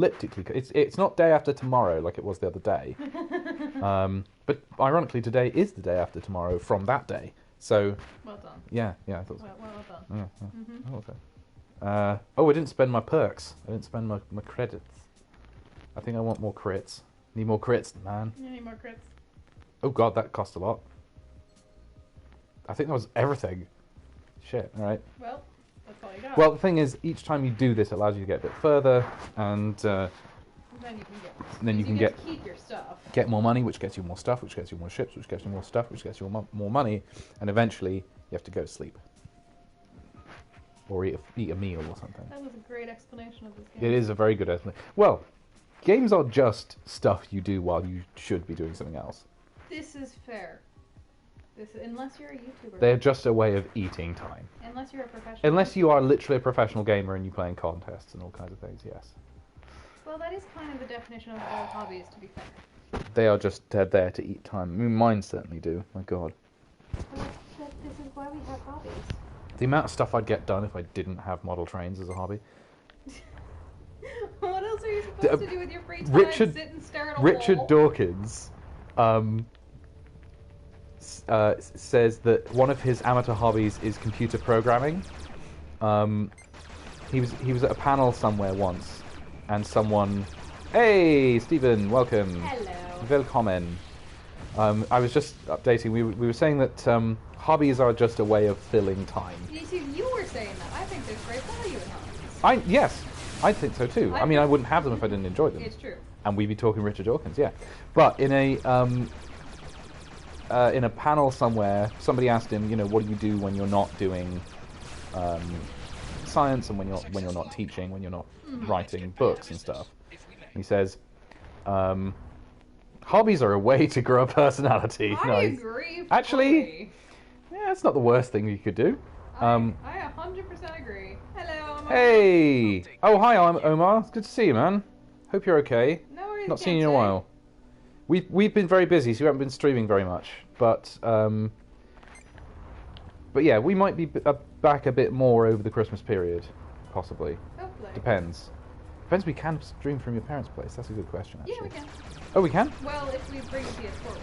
elliptically. It's not day after tomorrow like it was the other day. But ironically, today is the day after tomorrow from that day. So. Well done. Yeah, I thought so. Well done. Yeah. Mm-hmm. Okay. I didn't spend my perks. I didn't spend my credits. I think I want more crits. Need more crits, man. You need more crits. Oh god, that cost a lot. I think that was everything. Shit, alright. Well, that's all you got. Well, the thing is, each time you do this, it allows you to get a bit further, and then you can get to keep your stuff. Get more money, which gets you more stuff, which gets you more ships, which gets you more stuff, which gets you more money, and eventually you have to go to sleep. Or eat a meal or something. That was a great explanation of this game. It is a very good explanation. Well, games are just stuff you do while you should be doing something else. This is fair. Unless you're a YouTuber. They're just a way of eating time. Unless you're a professional. Unless you are literally a professional gamer and you play in contests and all kinds of things, yes. Well, that is kind of the definition of all hobbies, to be fair. They are just there to eat time. I mean, mine certainly do. My God. Well, this is why we have hobbies. The amount of stuff I'd get done if I didn't have model trains as a hobby. What else are you supposed to do with your free time? Richard, sit and stare at a Richard wall? Dawkins says that one of his amateur hobbies is computer programming. He was at a panel somewhere once, and someone, hey Stephen, welcome. Hello. Willkommen. I was just updating. We were saying that hobbies are just a way of filling time. You see, you were saying that. I think there's great value in hobbies. Yes, I think so too. I mean, I wouldn't have them if I didn't enjoy them. It's true. And we'd be talking Richard Dawkins, yeah. But in a panel somewhere, somebody asked him, what do you do when you're not doing science, and when you're not teaching, when you're not writing books and stuff. He says, hobbies are a way to grow a personality. I agree. Actually, yeah, it's not the worst thing you could do. I 100% agree. Hello, Omar. Hey! Oh, hi, I'm Omar. It's good to see you, man. Hope you're okay. No worries. Not seen you in a while. We've been very busy, so we haven't been streaming very much. But yeah, we might be back a bit more over the Christmas period, possibly. Hopefully. Depends. Depends. We can stream from your parents' place. That's a good question, actually. Yeah, we can. Oh, we can? Well, if we bring PS4.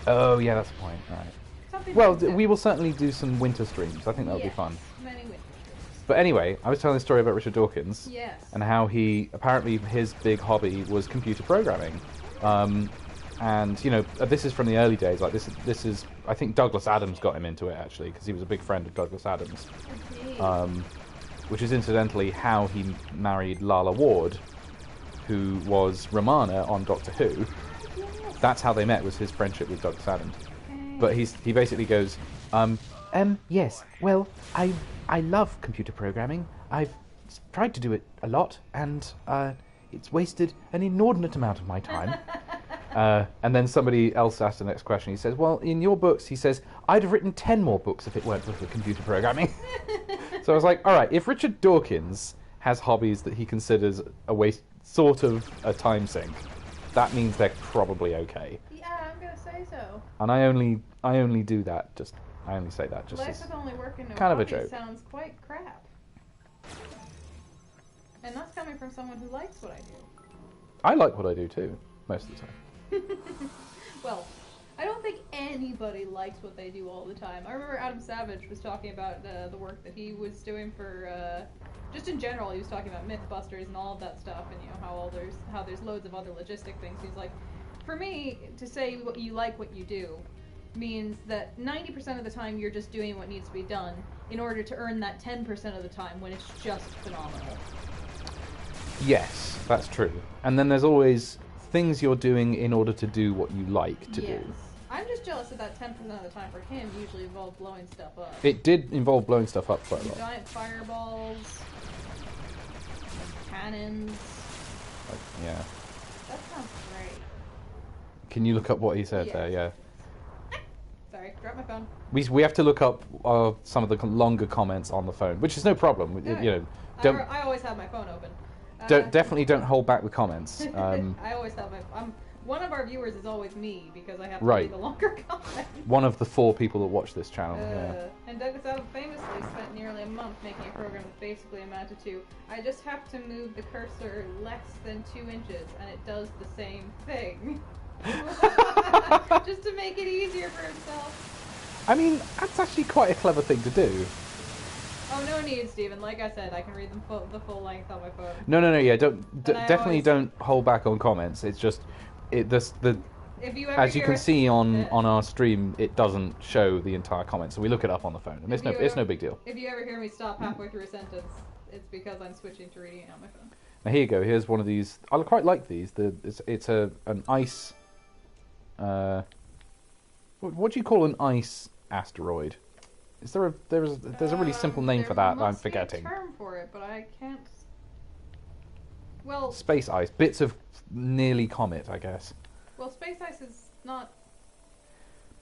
Oh, yeah, that's the point. Right. Something Well, like that. we will certainly do some winter streams. I think that would be fun. Many winter streams. But anyway, I was telling the story about Richard Dawkins. Yes. And how apparently his big hobby was computer programming. And, this is from the early days. Like, this is, I think Douglas Adams got him into it, actually, because he was a big friend of Douglas Adams. Okay. Which is incidentally how he married Lala Ward, who was Romana on Doctor Who. That's how they met, was his friendship with Douglas Adams. Okay. But he basically goes, yes, well, I love computer programming. I've tried to do it a lot, and it's wasted an inordinate amount of my time. And then somebody else asked the next question. He says, well, in your books, he says, I'd have written 10 more books if it weren't for computer programming. So I was like, all right, if Richard Dawkins has hobbies that he considers a waste, sort of a time sink, that means they're probably okay. Yeah, I'm going to say so. And I only do that, I only say that just Life as with only work and no kind of a hobbies joke. sounds quite crap. And that's coming from someone who likes what I do. I like what I do too, most of the time. Well, I don't think anybody likes what they do all the time. I remember Adam Savage was talking about the work that he was doing for, just in general, he was talking about Mythbusters and all of that stuff, and how there's loads of other logistic things. He's like, for me, to say what you like what you do means that 90% of the time you're just doing what needs to be done in order to earn that 10% of the time when it's just phenomenal. Yes, that's true. And then there's always things you're doing in order to do what you like to do. I'm just jealous that 10% of the time for him usually involved blowing stuff up. It did involve blowing stuff up quite a lot. Giant fireballs, and cannons. Yeah. That sounds great. Can you look up what he said there? Yeah. Sorry, drop my phone. We have to look up some of the longer comments on the phone, which is no problem. Don't I always have my phone open. definitely don't hold back the comments. I always have One of our viewers is always me because I have to Right. read the longer comments. One of the 4 people that watch this channel. Yeah. And Douglas Adams famously spent nearly a month making a program that basically amounted to, I just have to move the cursor less than 2 inches and it does the same thing. Just to make it easier for himself. I mean, that's actually quite a clever thing to do. Oh, no need, Stephen. Like I said, I can read them the full length on my phone. No, yeah, definitely don't hold back on comments. It's just, If you ever as you can see on on our stream, it doesn't show the entire comment, so we look it up on the phone, and it's no big deal. If you ever hear me stop halfway through a sentence, it's because I'm switching to reading it on my phone. Now here you go. Here's one of these. I quite like these. It's an ice. What do you call an ice asteroid? Is there there's a really simple name for that I'm forgetting. There must be a term for it, but I can't. Well, space ice, bits of nearly comet, I guess. Well, space ice is not.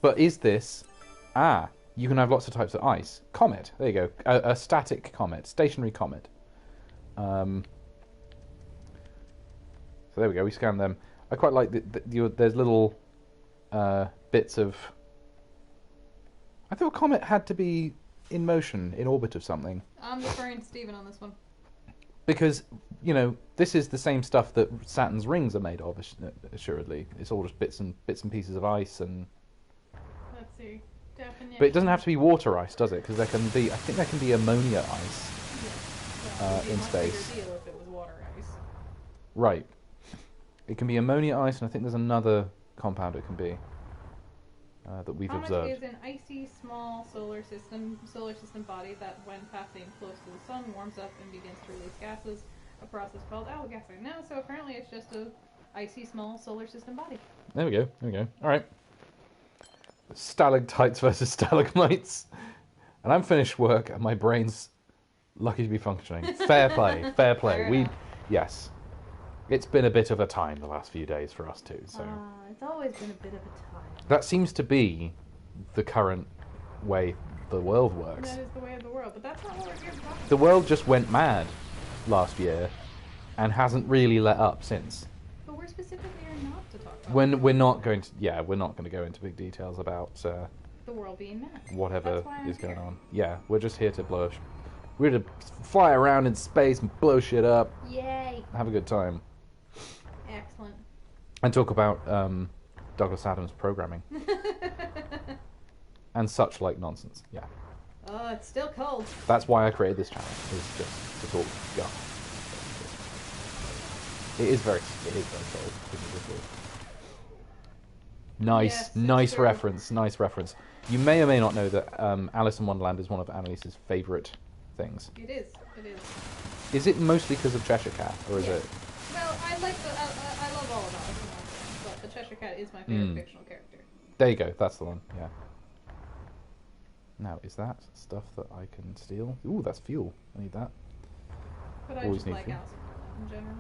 But is this? You can have lots of types of ice. Comet. There you go. A static comet, stationary comet. So there we go. We scanned them. I quite like there's little bits of. I thought a comet had to be in motion, in orbit of something. I'm deferring to Stephen on this one. Because, this is the same stuff that Saturn's rings are made of, assuredly. It's all just bits and pieces of ice and... Let's see. Definition. But it doesn't have to be water ice, does it? Because I think there can be ammonia ice in space. Deal if it was water ice. Right. It can be ammonia ice, and I think there's another compound it can be. That we've observed. Comet is an icy, small solar system body that, when passing close to the sun, warms up and begins to release gases, a process called outgassing. No, so apparently it's just a icy, small solar system body. There we go. All right. Stalactites versus stalagmites, and I'm finished work, and my brain's lucky to be functioning. Fair play. Yes. It's been a bit of a time the last few days for us too. So it's always been a bit of a time. That seems to be the current way the world works. That is the way of the world, but that's not what we're here to talk about. The world just went mad last year and hasn't really let up since. But we're specifically here not to talk about we're not going to go into big details about the world being mad. Whatever is going on. Yeah, we're just here to we're to fly around in space and blow shit up. Yay! Have a good time. Excellent. And talk about Douglas Adams programming. And such like nonsense, yeah. Oh, it's still cold. That's why I created this channel, is just to talk guff. It is very cold. Nice reference. You may or may not know that Alice in Wonderland is one of Annalise's favourite things. It is. Is it mostly because of Cheshire Cat, or is it? Well, I love all of Alice in Wonderland, but the Cheshire Cat is my favorite fictional character. There you go, that's the one, yeah. Now, is that stuff that I can steal? Ooh, that's fuel. I need that. But I Always just need like fuel. Alice in Wonderland in general.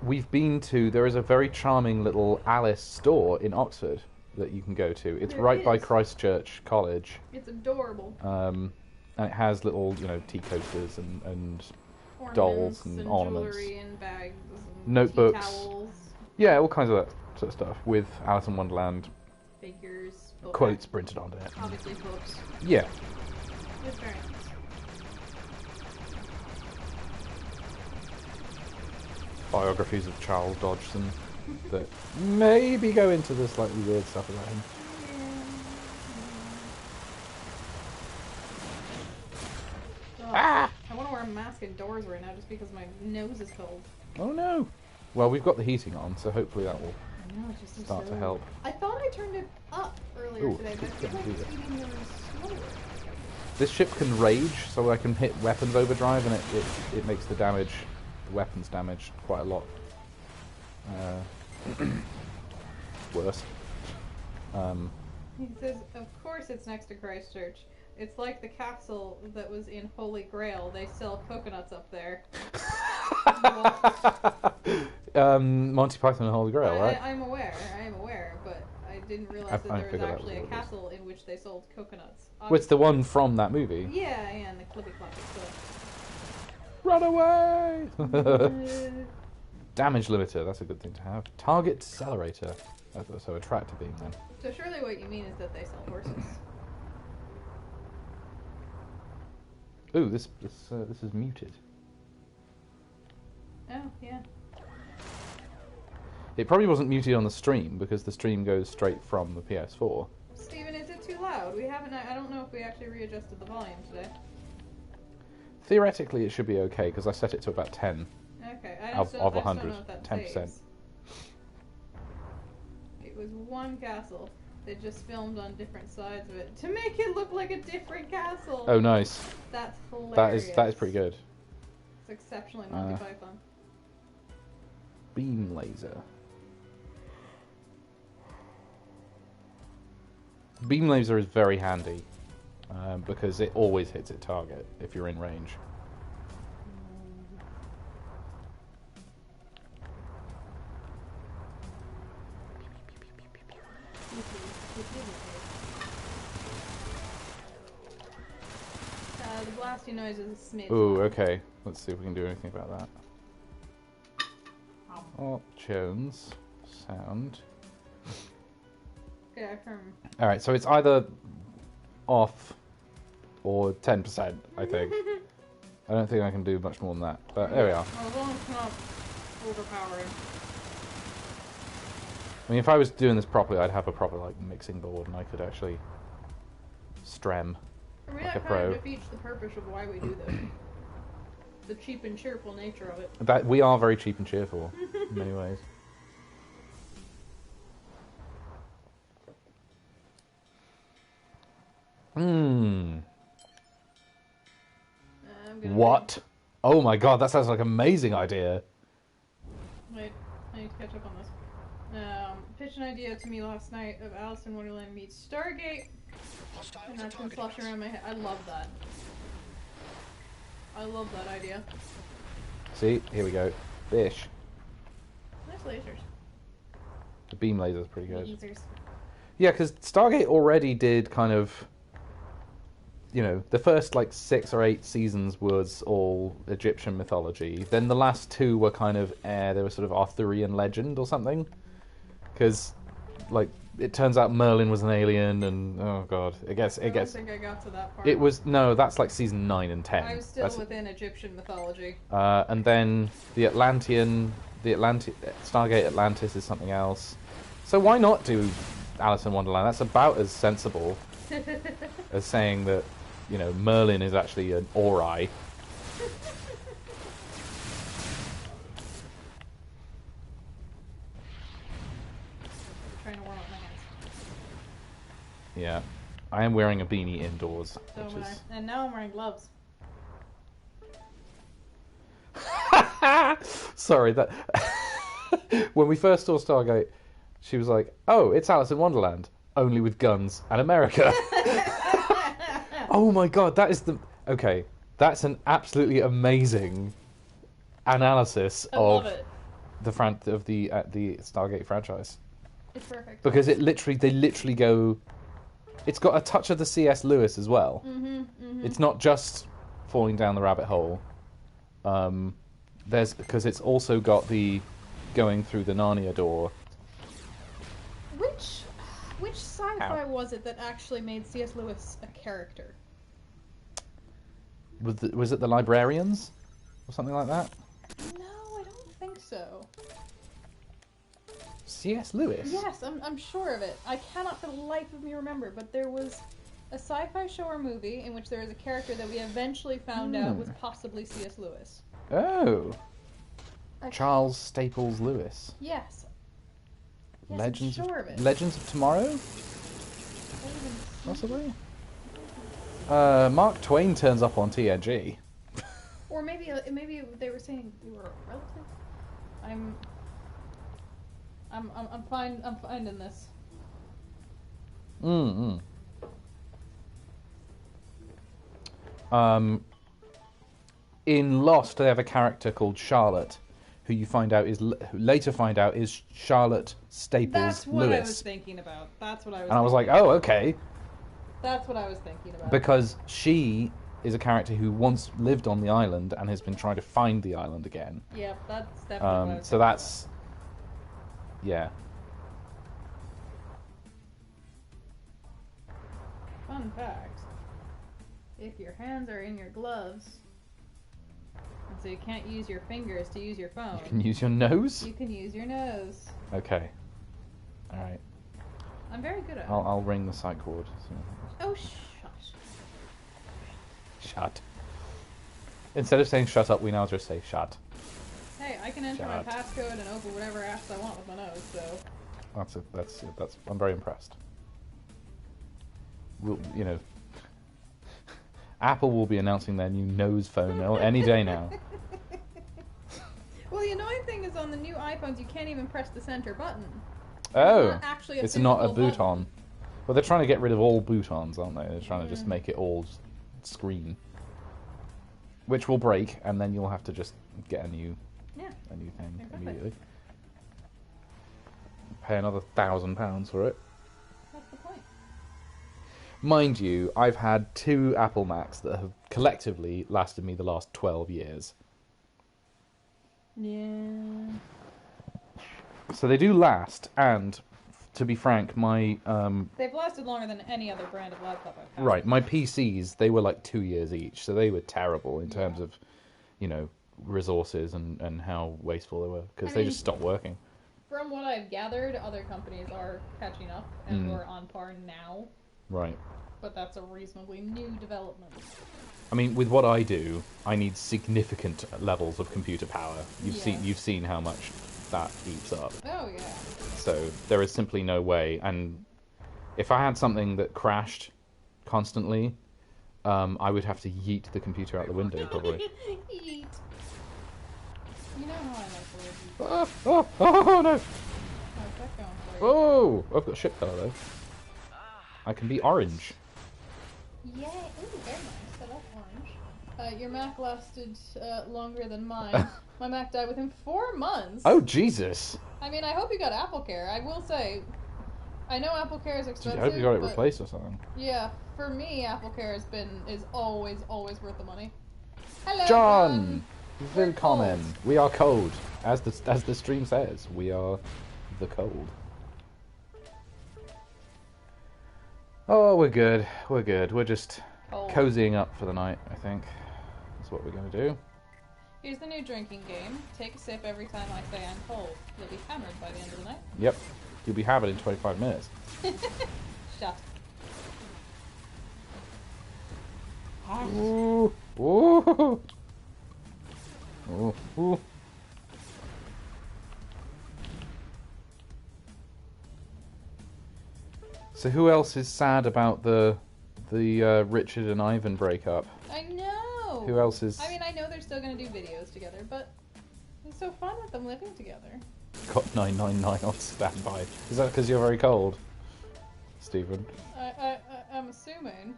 We've been to, there is a very charming little Alice store in Oxford that you can go to. It's right by Christchurch College. It's adorable. And it has little, tea coasters and ornaments dolls and ornaments. Jewelry and bags and notebooks. tea towels. Yeah, all kinds of that sort of stuff with Alice in Wonderland Figures. quotes printed onto it. Obviously books. Yeah. It's very nice. Biographies of Charles Dodgson that maybe go into the slightly weird stuff about him. I want to wear a mask indoors right now just because my nose is cold. Oh no! Well, we've got the heating on, so hopefully that will just start to help. I thought I turned it up earlier today, but I feel like it's heating really slower. This ship can rage, so I can hit weapons overdrive, and it makes the damage, the weapons damage, quite a lot worse. He says, of course it's next to Christchurch. It's like the castle that was in Holy Grail. They sell coconuts up there. Monty Python and Holy Grail, right? I am aware, but I didn't realize that there was actually a castle in which they sold coconuts. Well, it's the one from that movie. Yeah, and the Clippy Cloppy stuff. Run away! Damage limiter, that's a good thing to have. Target accelerator. So a tractor beam then. So surely what you mean is that they sell horses. Ooh, this is muted. Oh, yeah. It probably wasn't muted on the stream because the stream goes straight from the PS4. Steven, is it too loud? We haven't. I don't know if we actually readjusted the volume today. Theoretically, it should be okay because I set it to about 10 Okay, of I just 100. don't know if that 10%. saves. It was one castle. They just filmed on different sides of it to make it look like a different castle. Oh, nice. That's hilarious. That is pretty good. It's exceptionally Monty Python. Beam laser. Beam laser is very handy because it always hits its target if you're in range. The blasty noise is a smidge. Ooh, okay. Let's see if we can do anything about that. Options. Sound. Yeah, Alright, so it's either off or 10%, I think. I don't think I can do much more than that. But there we are. Well, as long as it's not overpowering. I mean, if I was doing this properly, I'd have a proper like mixing board and I could actually strem. I mean, Like that a kind pro. of defeats the purpose of why we do this. The cheap and cheerful nature of it. That we are very cheap and cheerful in many ways. What? Oh my god, that sounds like an amazing idea. Wait, I need to catch up on this. Pitched an idea to me last night of Alice in Wonderland meets Stargate, and that's been sloshing around my head. I love that. I love that idea. See, here we go. Fish. Nice lasers. The beam laser is pretty good. Lasers. Yeah, because Stargate already did kind of, you know, the first like 6 or 8 seasons was all Egyptian mythology. Then the last 2 were kind of, they were sort of Arthurian legend or something. Because, like, it turns out Merlin was an alien, and oh god, it gets. I don't think I got to that part. It was no, that's like season 9 and 10. I was still within Egyptian mythology. And then the Stargate Atlantis is something else. So why not do Alice in Wonderland? That's about as sensible as saying that, you know, Merlin is actually an Ori. Trying to warm up my hands. Yeah, I am wearing a beanie indoors. So which is... and now I'm wearing gloves. Sorry, that when we first saw Stargate, she was like, "Oh, it's Alice in Wonderland, only with guns and America." Oh my god, that is the okay. That's an absolutely amazing analysis of the Stargate franchise. It's perfect. Because they literally go. It's got a touch of the C.S. Lewis as well. It's not just falling down the rabbit hole. Because it's also got the going through the Narnia door. Which sci-fi was it that actually made C.S. Lewis a character? Was it the Librarians or something like that? No, I don't think so. C.S. Lewis? Yes, I'm sure of it. I cannot for the life of me remember, but there was a sci-fi show or movie in which there was a character that we eventually found out was possibly C.S. Lewis. Oh. Charles Staples Lewis. Yes. Legends I'm sure of it. Legends of Tomorrow? Possibly? Mark Twain turns up on TNG. Or maybe they were saying we were relatives. I'm finding this. In Lost, they have a character called Charlotte, who who later find out is Charlotte Staples That's what Lewis. I was thinking about. That's what I was. And I was like, oh, okay. That's what I was thinking about. Because she is a character who once lived on the island and has been trying to find the island again. Yep, that's definitely what I was So thinking that's... Yeah. about. Fun fact. If your hands are in your gloves, and so you can't use your fingers to use your phone, You can use your nose? you can use your nose. Okay. Alright. I'm very good at it. I'll ring the psych ward. Oh, shush. Shut. Instead of saying shut up, we now just say shut. Hey, I can enter Shut. my passcode and open whatever apps I want with my nose, so... That's it. That's it. I'm very impressed. We'll, you know, Apple will be announcing their new nose phone any day now. Well, the annoying thing is on the new iPhones, you can't even press the center button. Oh, Not actually a it's not a physical boot-on. button. Well, they're trying to get rid of all boot-ons, aren't they? They're trying to just make it all screen, which will break, and then you'll have to just get a new thing Exactly. immediately. Pay another £1,000 for it. That's the point. Mind you, I've had 2 Apple Macs that have collectively lasted me the last 12 years. Yeah. So they do last, and to be frank, my They've lasted longer than any other brand of laptop I've had. right, my PCs, they were like 2 years each, so they were terrible in terms of, you know, resources and how wasteful they were, because they just stopped working. From what I've gathered, other companies are catching up, and we're on par now. Right. But that's a reasonably new development. I mean, with what I do, I need significant levels of computer power. You've seen how much that eats up. Oh, yeah. So there is simply no way. And if I had something that crashed constantly, I would have to yeet the computer out the window, probably. Yeet. You know how I like the word yeet. Oh, no! How's that going for you? Oh! I've got shit colour, though. I can be orange. Yay! Ooh, very nice. I love orange. Your Mac lasted longer than mine. My Mac died within 4 months. Oh, Jesus! I mean, I hope you got Apple Care. I will say, I know Apple Care is expensive. I hope you got it but replaced or something. Yeah, for me, Apple Care is always worth the money. Hello, John! We're Willkommen. cold. We are cold. As the stream says, we are the cold. Oh, we're good. We're good. We're just Cold. cozying up for the night, I think. That's what we're going to do. Here's the new drinking game. Take a sip every time I say I'm cold. You'll be hammered by the end of the night. Yep. You'll be having it in 25 minutes. Shut. Ooh. Ooh. Ooh. Ooh. So who else is sad about the Richard and Ivan breakup? I know. Who else is... I mean, I know they're still gonna do videos together, but it's so fun with them living together. got 999 on standby. Is that because you're very cold, Stephen? I'm assuming.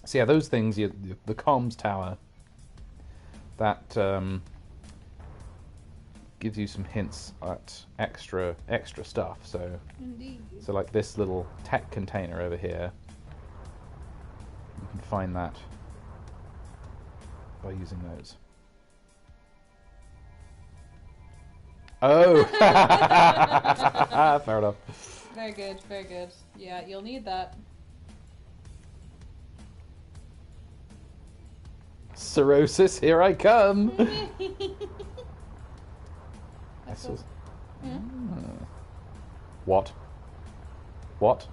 So yeah, those things, the comms tower, that gives you some hints at extra stuff. So, Indeed. so like this little tech container over here, you can find that by using those. Oh, fair enough. Very good, very good. Yeah, you'll need that. Cirrhosis, here I come. That's This was- Mm. What? What?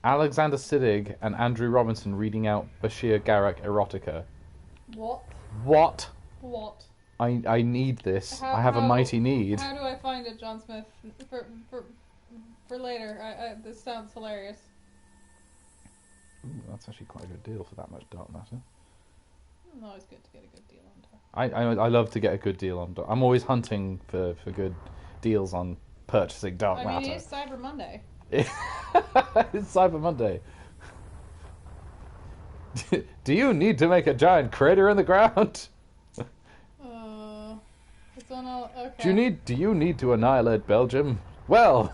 Alexander Siddig and Andrew Robinson reading out Bashir Garak erotica. What? What? What? I need this. I have a mighty need. How do I find it, John Smith? For later. This sounds hilarious. Ooh, that's actually quite a good deal for that much dark matter. It's always good to get a good deal on top. I love to get a good deal on dark. I'm always hunting for good deals on purchasing dark I matter. mean, it's Cyber Monday. It's Cyber Monday. Do you need to make a giant crater in the ground? It's on all. Okay. Do you need to annihilate Belgium? Well,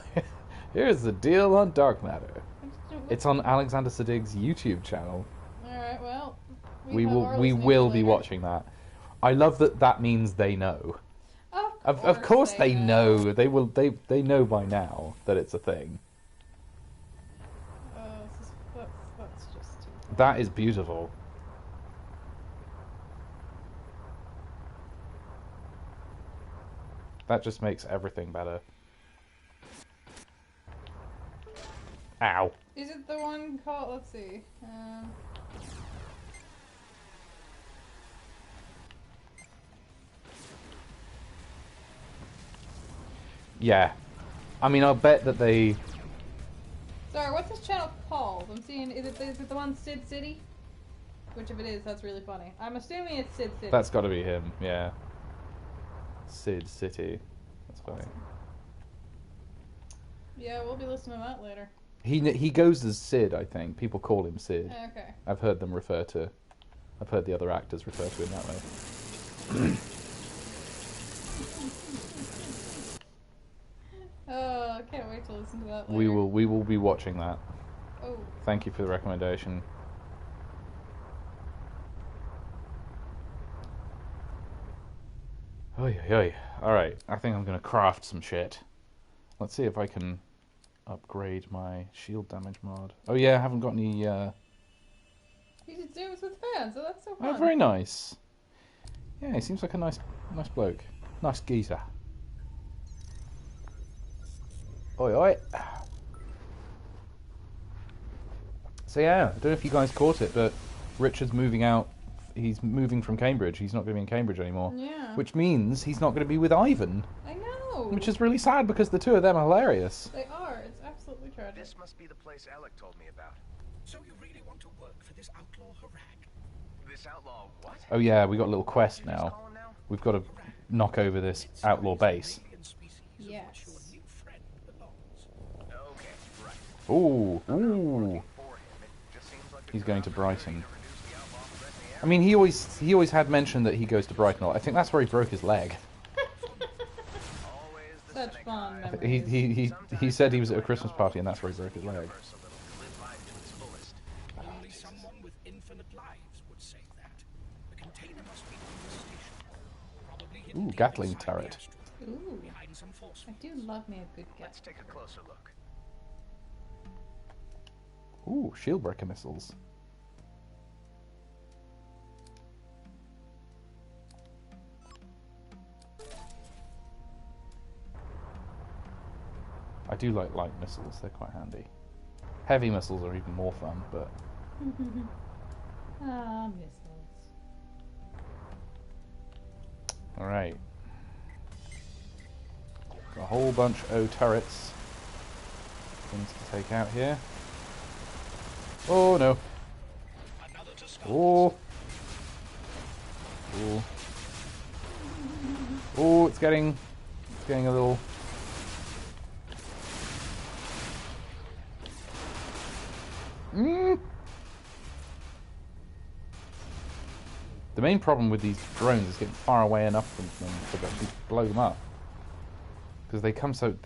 here's the deal on dark matter. It's on Alexander Siddig's YouTube channel. Alright, well. We will be watching that. I love that means they know. Of course they know. They know by now that it's a thing. That's just too far. That is beautiful. That just makes everything better. Ow. Is it the one called, let's see, Yeah. I mean, I'll bet that they... Sorry, what's this channel called? I'm seeing, is it the one Sid City? Which if it is, that's really funny. I'm assuming it's Sid City. That's got to be him, yeah. Sid City. That's funny. Awesome. Yeah, we'll be listening to that later. He goes as Sid, I think. People call him Sid. Okay. I've heard the other actors refer to him that way. Oh, I can't wait to listen to that later. We will be watching that. Oh. Thank you for the recommendation. Oy, oy, oy. Alright, I think I'm going to craft some shit. Let's see if I can upgrade my shield damage mod. Oh yeah, I haven't got any... He did zooms with fans, so that's so fun. Oh, very nice. Yeah, he seems like a nice bloke. Nice geezer. Oi, oi. So yeah, I don't know if you guys caught it, but Richard's moving out. He's moving from Cambridge. He's not going to be in Cambridge anymore. Yeah. Which means he's not going to be with Ivan. I know. Which is really sad because the two of them are hilarious. They are. It's absolutely tragic. This must be the place Alec told me about. So you really want to work for this outlaw Harak? This outlaw what? Oh yeah, we got a little quest Did you just now. call him now? We've got to knock over this outlaw base. Yes. Okay, right. Ooh, I'm not ooh. working for him. It just seems like a He's good going to opportunity Brighton. to reduce the outlaw threat in the area. I mean, he always had mentioned that he goes to Brighton a lot. I think that's where he broke his leg. Always the Such cynic fun guy. memories. He said he was at a Christmas party and that's where he broke his leg. Universe a little to live life to its fullest. Only someone with infinite lives would say that. The container must be on the station. Probably hidden Ooh, deep Gatling inside the turret. asteroid, Ooh. behind some force I fields. do love me a good Let's guess. take a closer look. Ooh, shield breaker missiles. I do like light missiles, they're quite handy. Heavy missiles are even more fun, but... Ah, missiles. Alright. Got a whole bunch of turrets. Things to take out here. Oh no. Another to Scotch. Oh. Oh. Oh, it's getting a little... The main problem with these drones is getting far away enough from them to actually blow them up. Because they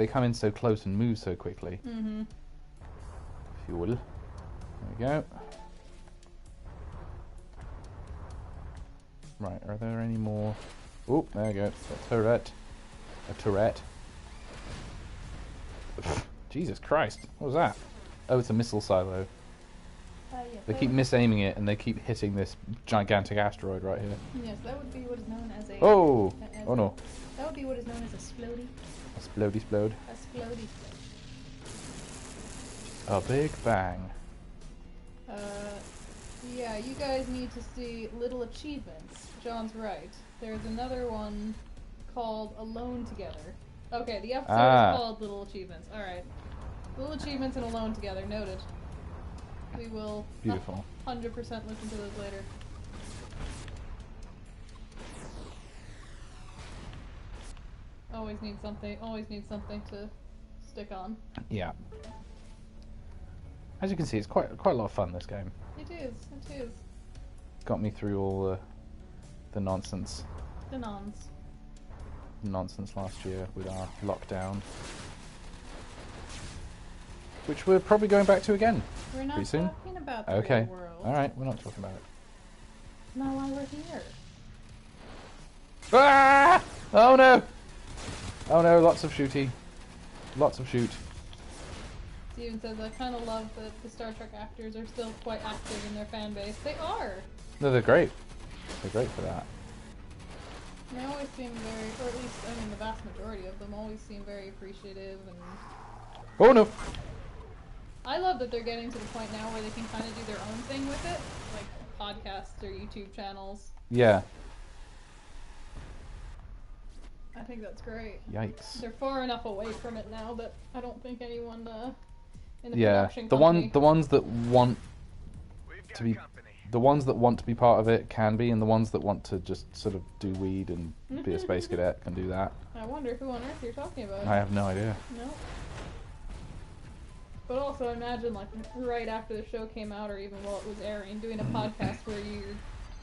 come in so close and move so quickly. Mm-hmm. Fuel. There we go. Right, are there any more? Oh, there we go. A turret. A turret. Jesus Christ. What was that? Oh, it's a missile silo. Yes, They keep misaiming it and they keep hitting this gigantic asteroid right here. Yes, that would be what is known as a... Oh! as Oh no. That would be what is known as a splody. A splody splode. A splody. A big bang. Yeah, you guys need to see little achievements. John's right. There's another one called Alone Together. Okay, the episode is called Little Achievements. Alright. Little Achievements and Alone Together. Noted. We will Beautiful. 100% listen to those later. Always need something to stick on. Yeah. As you can see, it's quite a lot of fun, this game. It is. It is. Got me through all the nonsense The nons. last year with our lockdown. Which we're probably going back to again We're not pretty soon. talking about the Okay. real world. Alright, we're not talking about it. Not while we're here. Ah! Oh no! Oh no, lots of shooty. Lots of shoot. Steven says, I kind of love that the Star Trek actors are still quite active in their fan base. They are! No, they're great. They're great for that. They always seem very, or at least, I mean, the vast majority of them always seem very appreciative, and Oh no! I love that they're getting to the point now where they can kind of do their own thing with it, like podcasts or YouTube channels. Yeah. I think that's great. Yikes. They're far enough away from it now that I don't think anyone in the Yeah. production The company... ones that want We've got to be company. the ones that want to be part of it can be, and the ones that want to just sort of do weed and be a space cadet can do that. I wonder who on earth you're talking about. I have no idea. No. But also imagine, like, right after the show came out, or even while it was airing, doing a podcast where you're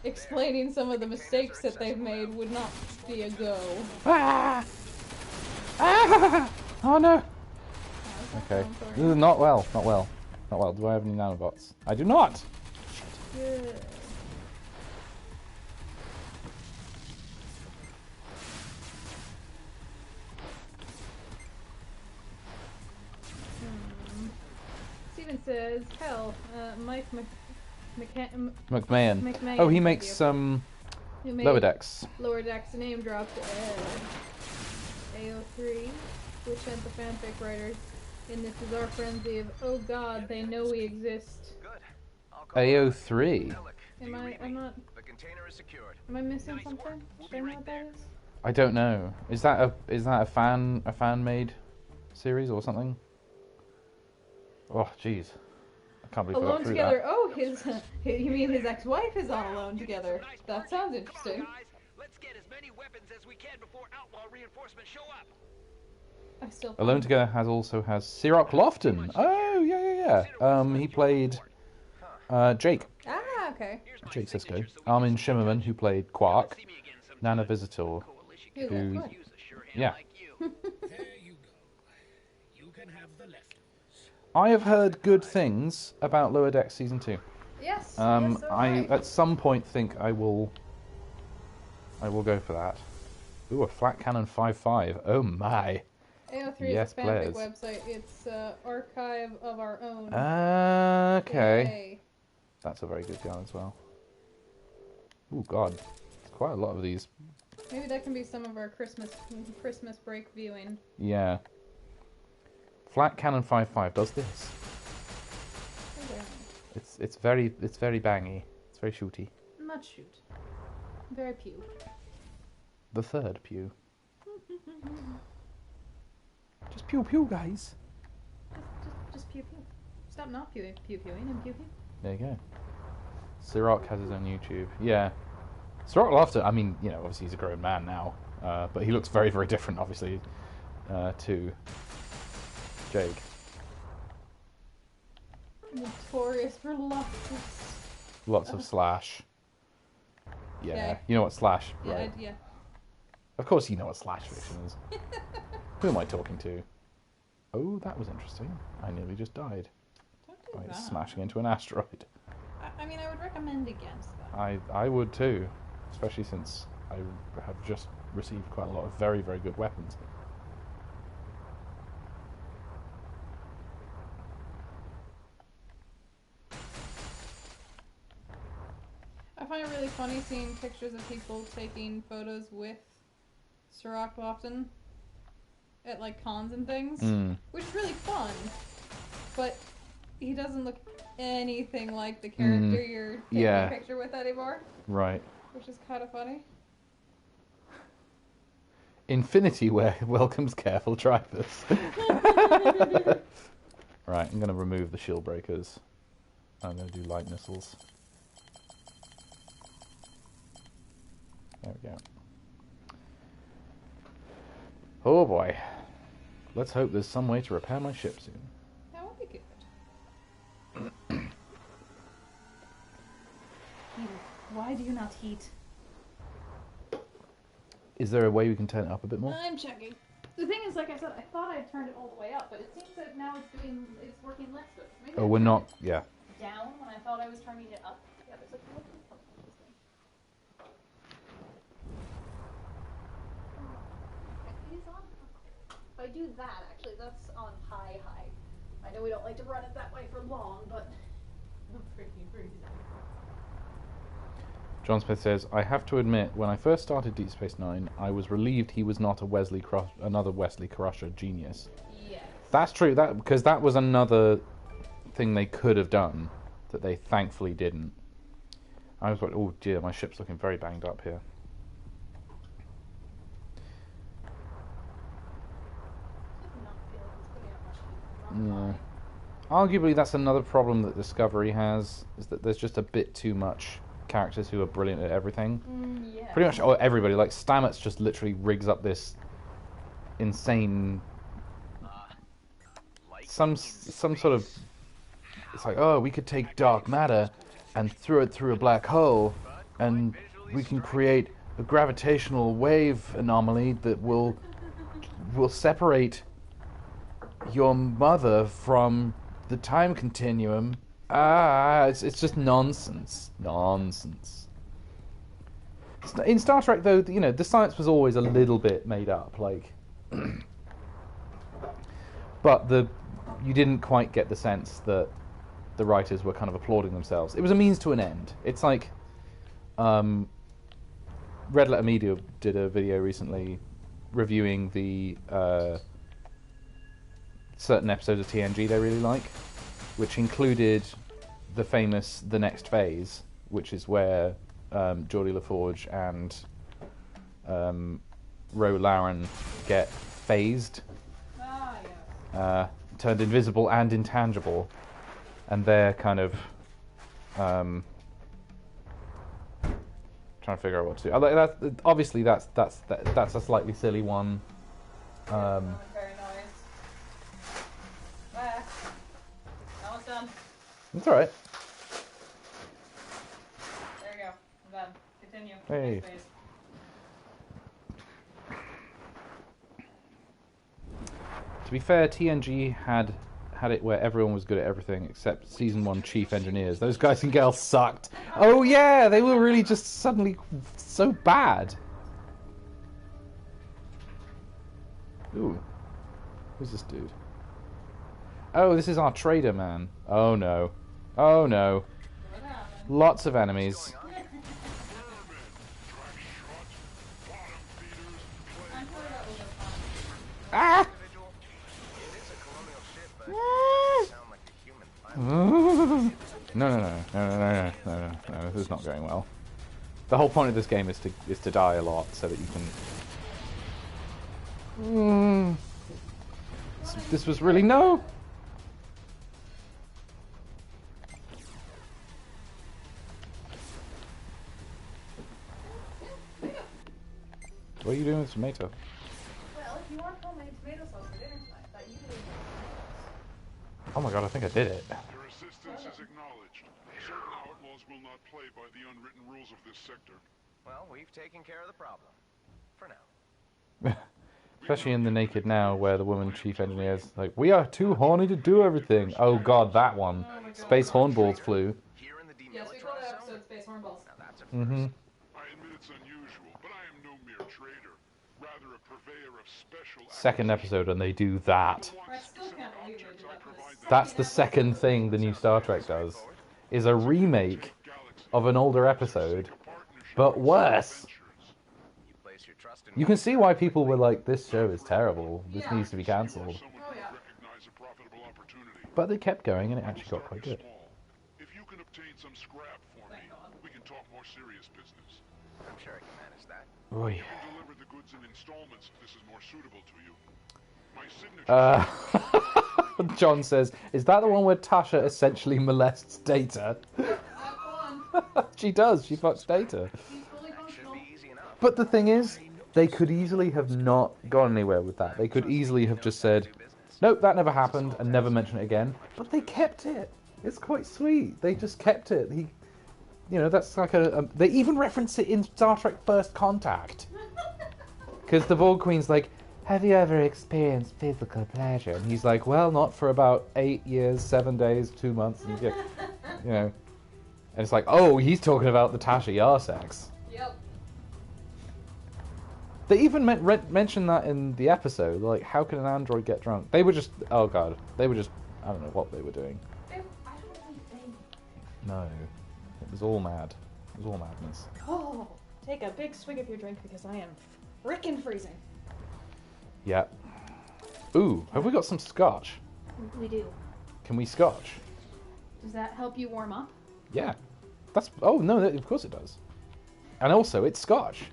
explaining some of the mistakes that they've made would not be a go. Ah! Ah! Oh no! Okay. This is not well. Not well. Not well. Do I have any nanobots? I do not! Good. Steven says, hell, Mike McMahon. McMahon, Oh, he thank makes you. Who made Lower Decks. Lower Decks name dropped AO3, which sent the fanfic writers in This Is Our Frenzy of, oh god, they know we exist. Good. I'll call AO3. Alec, do Am you I, read I'm me? not, The container is secured. am I missing something? Should I know what that is? I don't know. Is that a fan made series or something? Oh, jeez. I can't believe I got Alone through Together, that. oh, you mean his ex-wife is on Alone Together. That sounds interesting. Guys, let's get as many weapons as we can before outlaw reinforcements show up. I still Alone Together has Sirach Lofton. Oh, yeah. He played Jake. Ah, okay. Jake Sisko. Armin Shimmerman, who played Quark. Nana Visitor. Who's Who- that? Good. Yeah. There you go. You can have the leftovers. I have heard good things about Lower Decks Season 2. Yes. I yes, alright. at some point think I will go for that. Ooh, a flat cannon 5.5. Oh my. AO3 Yes, is a fanfic players. website. It's archive of our own. Okay. Yay. That's a very good yarn as well. Ooh, God. Quite a lot of these. Maybe that can be some of our Christmas break viewing. Yeah. Flat cannon 5.5 does this. Okay. It's very bangy. It's very shooty. Not shoot. Very pew. The third pew. Just pew pew, guys. Just pew pew. Stop not pewing and pew pew. There you go. Sirach has his own YouTube. Yeah. Sirach Laughter, I mean, obviously he's a grown man now. But he looks very, very different, obviously, to Jake. Notorious for Lots of slash. Yeah. Okay. You know what slash, Yeah, right? yeah. Of course you know what slash fiction is. Who am I talking to? Oh, that was interesting. I nearly just died Don't do by that. smashing into an asteroid. I mean, I would recommend against that. I would too, especially since I have just received quite a lot of very, very good weapons. I find it really funny seeing pictures of people taking photos with Sirach Lofton at like cons and things, Mm. which is really fun. But he doesn't look anything like the character you're taking Yeah. a picture with anymore, Right. which is kind of funny. Infinity welcomes careful drivers. Right, I'm going to remove the shield breakers. I'm going to do light missiles. There we go. Oh boy. Let's hope there's some way to repair my ship soon. That would be good. Why do you not heat? Is there a way we can turn it up a bit more? I'm checking. The thing is, like I said, I thought I turned it all the way up, but it seems that now it's working less good. Maybe Oh, I we're turned not. it Yeah. down when I thought I was turning it up. Yeah, there's like no control on this thing. It is on. If I do that, actually, that's on high. I know we don't like to run it that way for long, but I'm freaking freezing. John Smith says, I have to admit, when I first started Deep Space Nine, I was relieved he was not another Wesley Crusher genius. Yes. That's true, because that was another thing they could have done that they thankfully didn't. I was like, oh dear, my ship's looking very banged up here. Yeah. Arguably, that's another problem that Discovery has, is that there's just a bit too much characters who are brilliant at everything. Yeah. Pretty much everybody. Like, Stamets just literally rigs up this insane... Some sort of... It's like, oh, we could take dark matter and throw it through a black hole, and we can create a gravitational wave anomaly that will separate your mother from the time continuum. It's just nonsense. Nonsense. In Star Trek, though, you know, the science was always a little bit made up, like... but you didn't quite get the sense that the writers were kind of applauding themselves. It was a means to an end. It's like... Red Letter Media did a video recently reviewing the... certain episodes of TNG they really like, which included the famous The Next Phase, which is where Geordie LaForge and Ro Laren get phased, turned invisible and intangible, and they're kind of trying to figure out what to do. Obviously, that's a slightly silly one. Very nice. Now it's done. It's all right. There you go. I'm done. Continue. Hey. Next phase. To be fair, TNG had it where everyone was good at everything except season 1 chief engineers. Those guys and girls sucked. Oh yeah, they were really just suddenly so bad. Ooh. Who's this dude? Oh, this is our trader man. Oh no. Oh no. Lots of enemies. Ah! No, this is not going well. The whole point of this game is to die a lot so that you can... This was really... No! What are you doing with tomato? Well, if you want homemade tomato sauce for dinner tonight, that usually Oh my god, I think I did it. Your assistance is acknowledged. Certain outlaws will not play by the unwritten rules of this sector. Well, we've taken care of the problem. For now. Especially in the Naked Now, where the woman chief engineer is like, we are too horny to do everything. Oh god, that one. Oh my God. Space hornballs flew. Here in the Yes, we call that demilitarized episode zone. Space Hornballs. Now that's a first. Mm-hmm. I admit it's unusual, but I am no mere trader. Rather a purveyor of special... Second episode, and they do that. I still can't believe they did that for this. That's the second thing the new Star Trek does. Is a remake of an older episode, but worse. You place your trust in You can see why people were like, this show is terrible. This Yeah. needs to be cancelled. Someone Oh, yeah. who recognize a profitable opportunity. But they kept going, and it actually got quite good. Small. If you can obtain some scrap for me, Thank God. we can talk more serious business. I'm sure I can manage that. Oy. You can deliver the goods in installments if this is more suitable to you. My signature... John says, is that the one where Tasha essentially molests Data? She does, she fucks Data. He's fully Should functional. be easy enough. But the thing is, they could easily have not gone anywhere with that. They could easily have just said, nope, that never happened, and never mention it again. But they kept it. It's quite sweet. They just kept it. You know, that's like they even reference it in Star Trek First Contact. Because the Borg Queen's like, have you ever experienced physical pleasure? And he's like, well, not for about 8 years, 7 days, 2 months. And you know. And it's like, oh, he's talking about the Tasha Yar sex. Yep. They even mentioned that in the episode. Like, how can an android get drunk? They were just, oh god, they were just, I don't know what they were doing. I don't think. No, it was all mad. It was all madness. Oh, take a big swig of your drink because I am frickin' freezing. Yeah. Ooh, have we got some scotch? We do. Can we scotch? Does that help you warm up? Yeah. That's, oh no, of course it does. And also, it's scotch.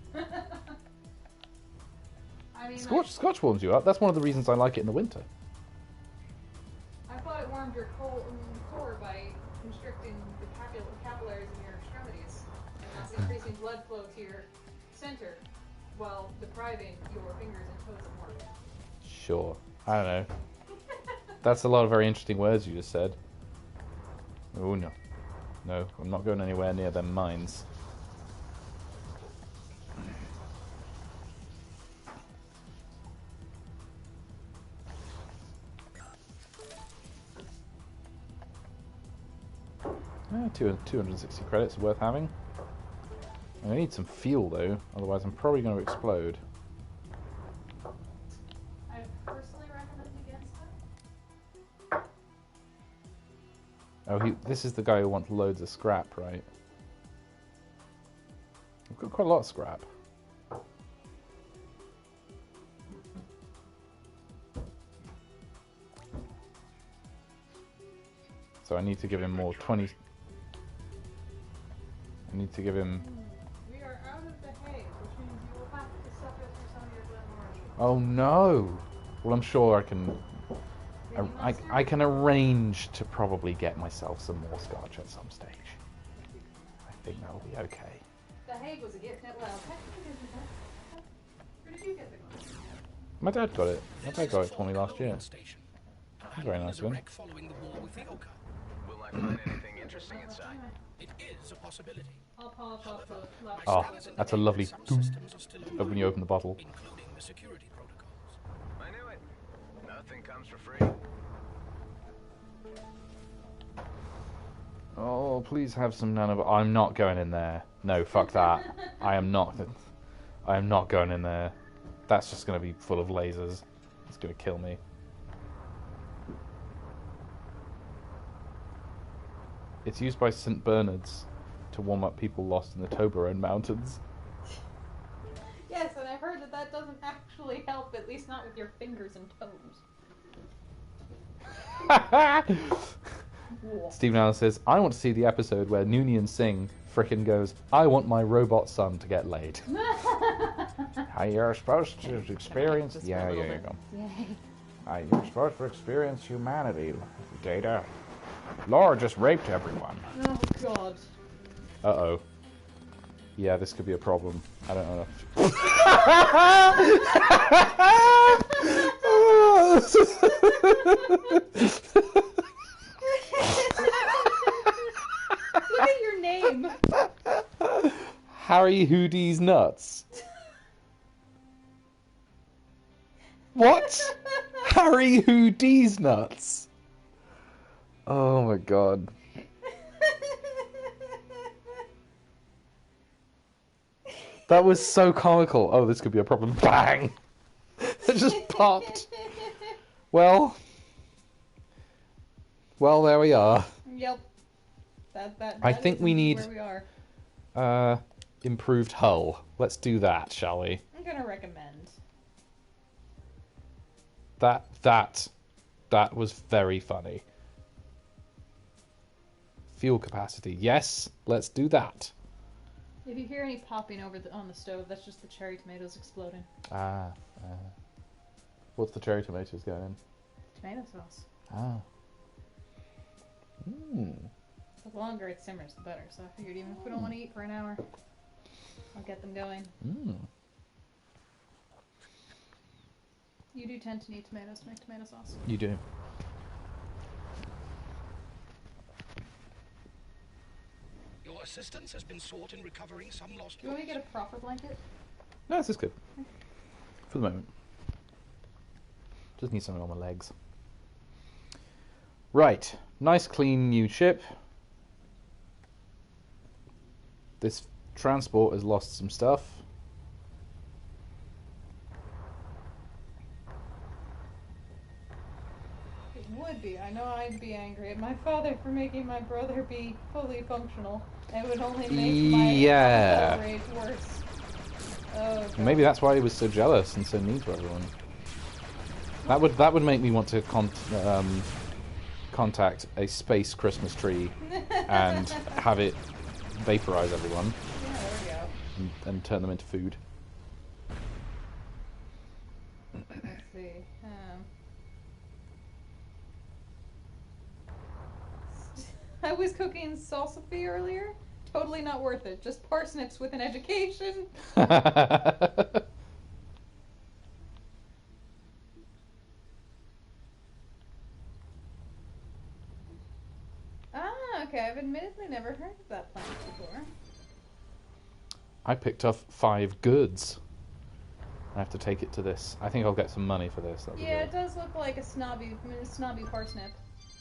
I mean, Scotch warms you up. That's one of the reasons I like it in the winter. I thought it warmed your core by constricting the capillaries in your extremities and thus increasing blood flow to your center while depriving your fingers and toes of warmth. Sure. I don't know. That's a lot of very interesting words you just said. Oh no. No, I'm not going anywhere near them mines. Ah, 260 credits, worth having. I need some fuel though, otherwise I'm probably going to explode. I personally recommend against that. Oh, this is the guy who wants loads of scrap, right? We've got quite a lot of scrap. So I need to give him more 20... I need to give him... We are out of the hay, which means you will have to suffer through some of your Glenmorangie. Oh no! Well, I'm sure I can... I can arrange to probably get myself some more scotch at some stage. I think that'll be okay. The hay was a gift. Well, where did you get the glass? My dad got it. My dad got it for me last year. Station. Very nice of him. Following the war with the Oka. Will I find anything interesting inside? It is a possibility. I'll polish off the left. Oh, that's a lovely Some doom systems are still when you open the bottle. including the security protocols. I knew it. Nothing comes for free. Oh, please have some nano... I'm not going in there. No, fuck that. I am not going in there. That's just going to be full of lasers. It's going to kill me. It's used by St. Bernards to warm up people lost in the Toblerone Mountains. Yes, and I've heard that doesn't actually help, at least not with your fingers and toes. Stephen Allen says, I want to see the episode where Noonien Singh frickin' goes, I want my robot son to get laid. You're supposed to experience... Yeah, you go. You're supposed to experience humanity, Data. Laura just raped everyone. Oh, God. Uh-oh. Yeah, this could be a problem. I don't know. Look at your name. Harry Houdie's nuts. What? Harry Houdie's nuts. Oh my god. That was so comical. Oh, this could be a problem. Bang! It just popped. Well, there we are. Yep. I think we need where we are. Improved hull. Let's do that, shall we? I'm gonna recommend. That was very funny. Fuel capacity. Yes, let's do that. If you hear any popping on the stove, that's just the cherry tomatoes exploding. What's the cherry tomatoes going in? Tomato sauce. The longer it simmers, the better. So I figured even if we don't want to eat for an hour, I'll get them going. You do tend to need tomatoes to make tomato sauce. You do. Your assistance has been sought in recovering some lost Do you want me to goods. get a proper blanket? No, this is good. For the moment. Just need something on my legs. Right. Nice, clean, new ship. This transport has lost some stuff. It would be. I know I'd be angry at my father for making my brother be fully functional. It would only make my Yeah. rage worse. Oh, God. Maybe that's why he was so jealous and so mean to everyone. That would make me want to contact a space Christmas tree and have it vaporize everyone Yeah, there we go. and turn them into food. Let's see. I was cooking salsa earlier. Totally not worth it. Just parsnips with an education. Ah, okay. I've admittedly never heard of that plant before. I picked up 5 goods. I have to take it to this. I think I'll get some money for this. That'll be Yeah, good. it does look like a snobby parsnip.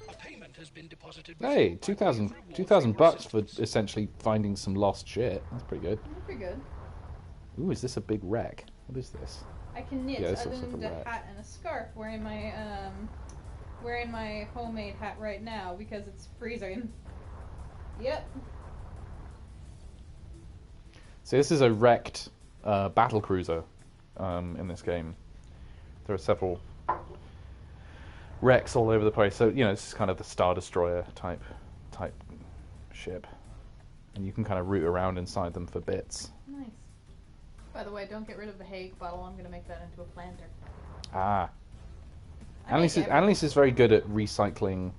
A payment has been deposited. Hey, before 2,000 by way of reward 2,000 your bucks for assistance. essentially finding some lost shit. That's pretty good. Pretty good. Ooh, is this a big wreck? What is this? I can knit. Yeah, this Other looks like than a the wreck. hat and a scarf, wearing my homemade hat right now because it's freezing. Yep. So this is a wrecked battle cruiser in this game. There are several wrecks all over the place. So, you know, this is kind of the Star Destroyer type ship. And you can kind of root around inside them for bits. Nice. By the way, don't get rid of the Hague bottle. I'm gonna make that into a planter. Ah. I make everything. Annalise is very good at recycling,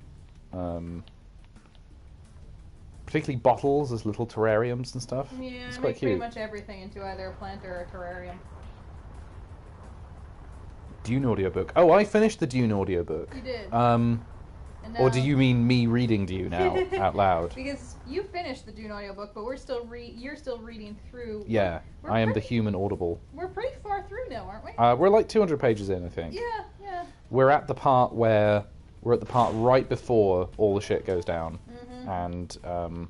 particularly bottles as little terrariums and stuff. Yeah, It's I quite make pretty cute. much everything into either a planter or a terrarium. Dune audiobook. Oh, I finished the Dune audiobook. You did. Um, And or do now- you mean me reading to you now out loud? Because you finished the Dune audiobook, but you're still reading through. Yeah, We're I am the pretty- human audible. We're pretty far through now, aren't we? We're like 200 pages in, I think. Yeah, yeah. We're at the part right before all the shit goes down, Mm-hmm. and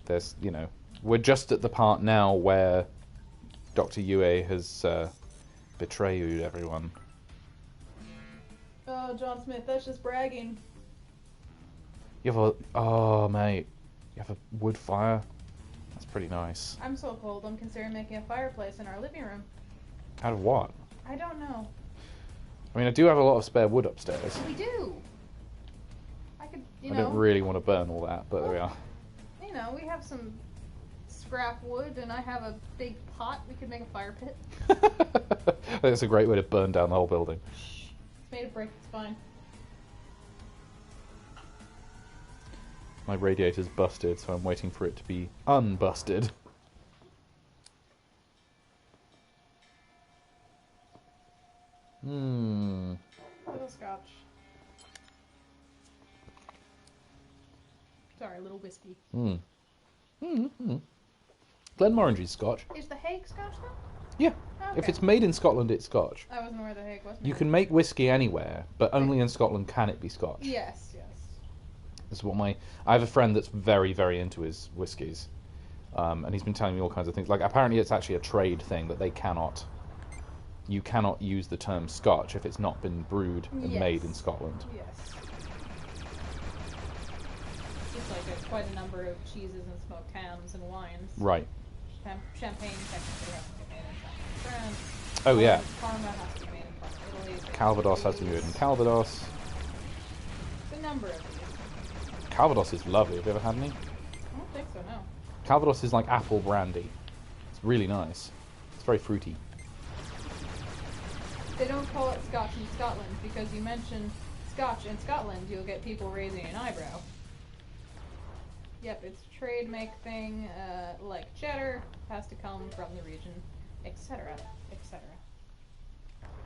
there's, you know, we're just at the part now where Dr. Yue has betrayed everyone. Oh, John Smith, that's just bragging. Oh mate, you have a wood fire. That's pretty nice. I'm so cold, I'm considering making a fireplace in our living room. Out of what? I don't know. I mean, I do have a lot of spare wood upstairs. We do. I could, I don't really want to burn all that, but there we are. You know, we have some scrap wood, and I have a big pot. We could make a fire pit. That's a great way to burn down the whole building. It's made of brick. It's fine. My radiator's busted, so I'm waiting for it to be unbusted. Little scotch. Sorry, little whiskey. Glenmorangie Scotch. Is the Hague scotch though? Yeah. Okay. If it's made in Scotland, it's Scotch. I wasn't aware the Hague was. You can make whiskey anywhere, but only in Scotland can it be Scotch. Yes, yes. This is what I have a friend that's very, very into his whiskies, and he's been telling me all kinds of things. Like, apparently it's actually a trade thing that you cannot use the term Scotch if it's not been brewed and Yes. made in Scotland. Yes. Just like there's quite a number of cheeses and smoked hams and wines. Right. Champagne technically has to be made in France. Oh, yeah. Parma has to be made in Parma, Italy. Calvados has to be made in Calvados. It's a number of these. Calvados is lovely. Have you ever had any? I don't think so, no. Calvados is like apple brandy. It's really nice. It's very fruity. They don't call it Scotch in Scotland because you mention Scotch in Scotland, you'll get people raising an eyebrow. Yep, it's a trade make thing, like cheddar has to come from the region, etc., etc.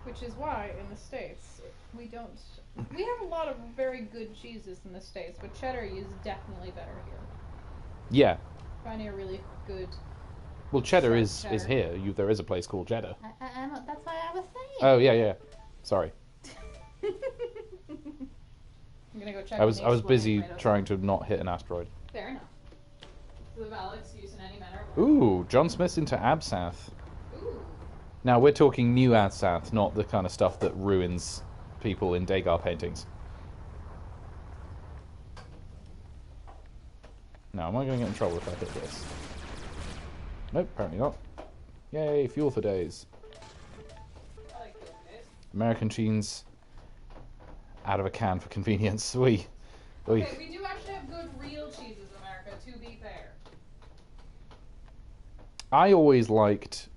Which is why in the States we have a lot of very good cheeses in the States, but cheddar is definitely better here. Yeah. Finding a really good. Well, Cheddar Sure, is Cheddar. here. There is a place called Cheddar. That's why I was saying. Oh yeah. Sorry. I'm gonna go check. I was on the busy exploding tomatoes. trying to not hit an asteroid. Fair enough. So the Alex use in any manner. Ooh, John Smith's into Absinthe. Ooh. Now we're talking new Absinthe, not the kind of stuff that ruins people in Degas paintings. Now, am I going to get in trouble if I hit this? Nope, apparently not. Yay, fuel for days. I like those days. American cheese out of a can for convenience. Oy. Okay, we do actually have good real cheeses in America, to be fair. I always liked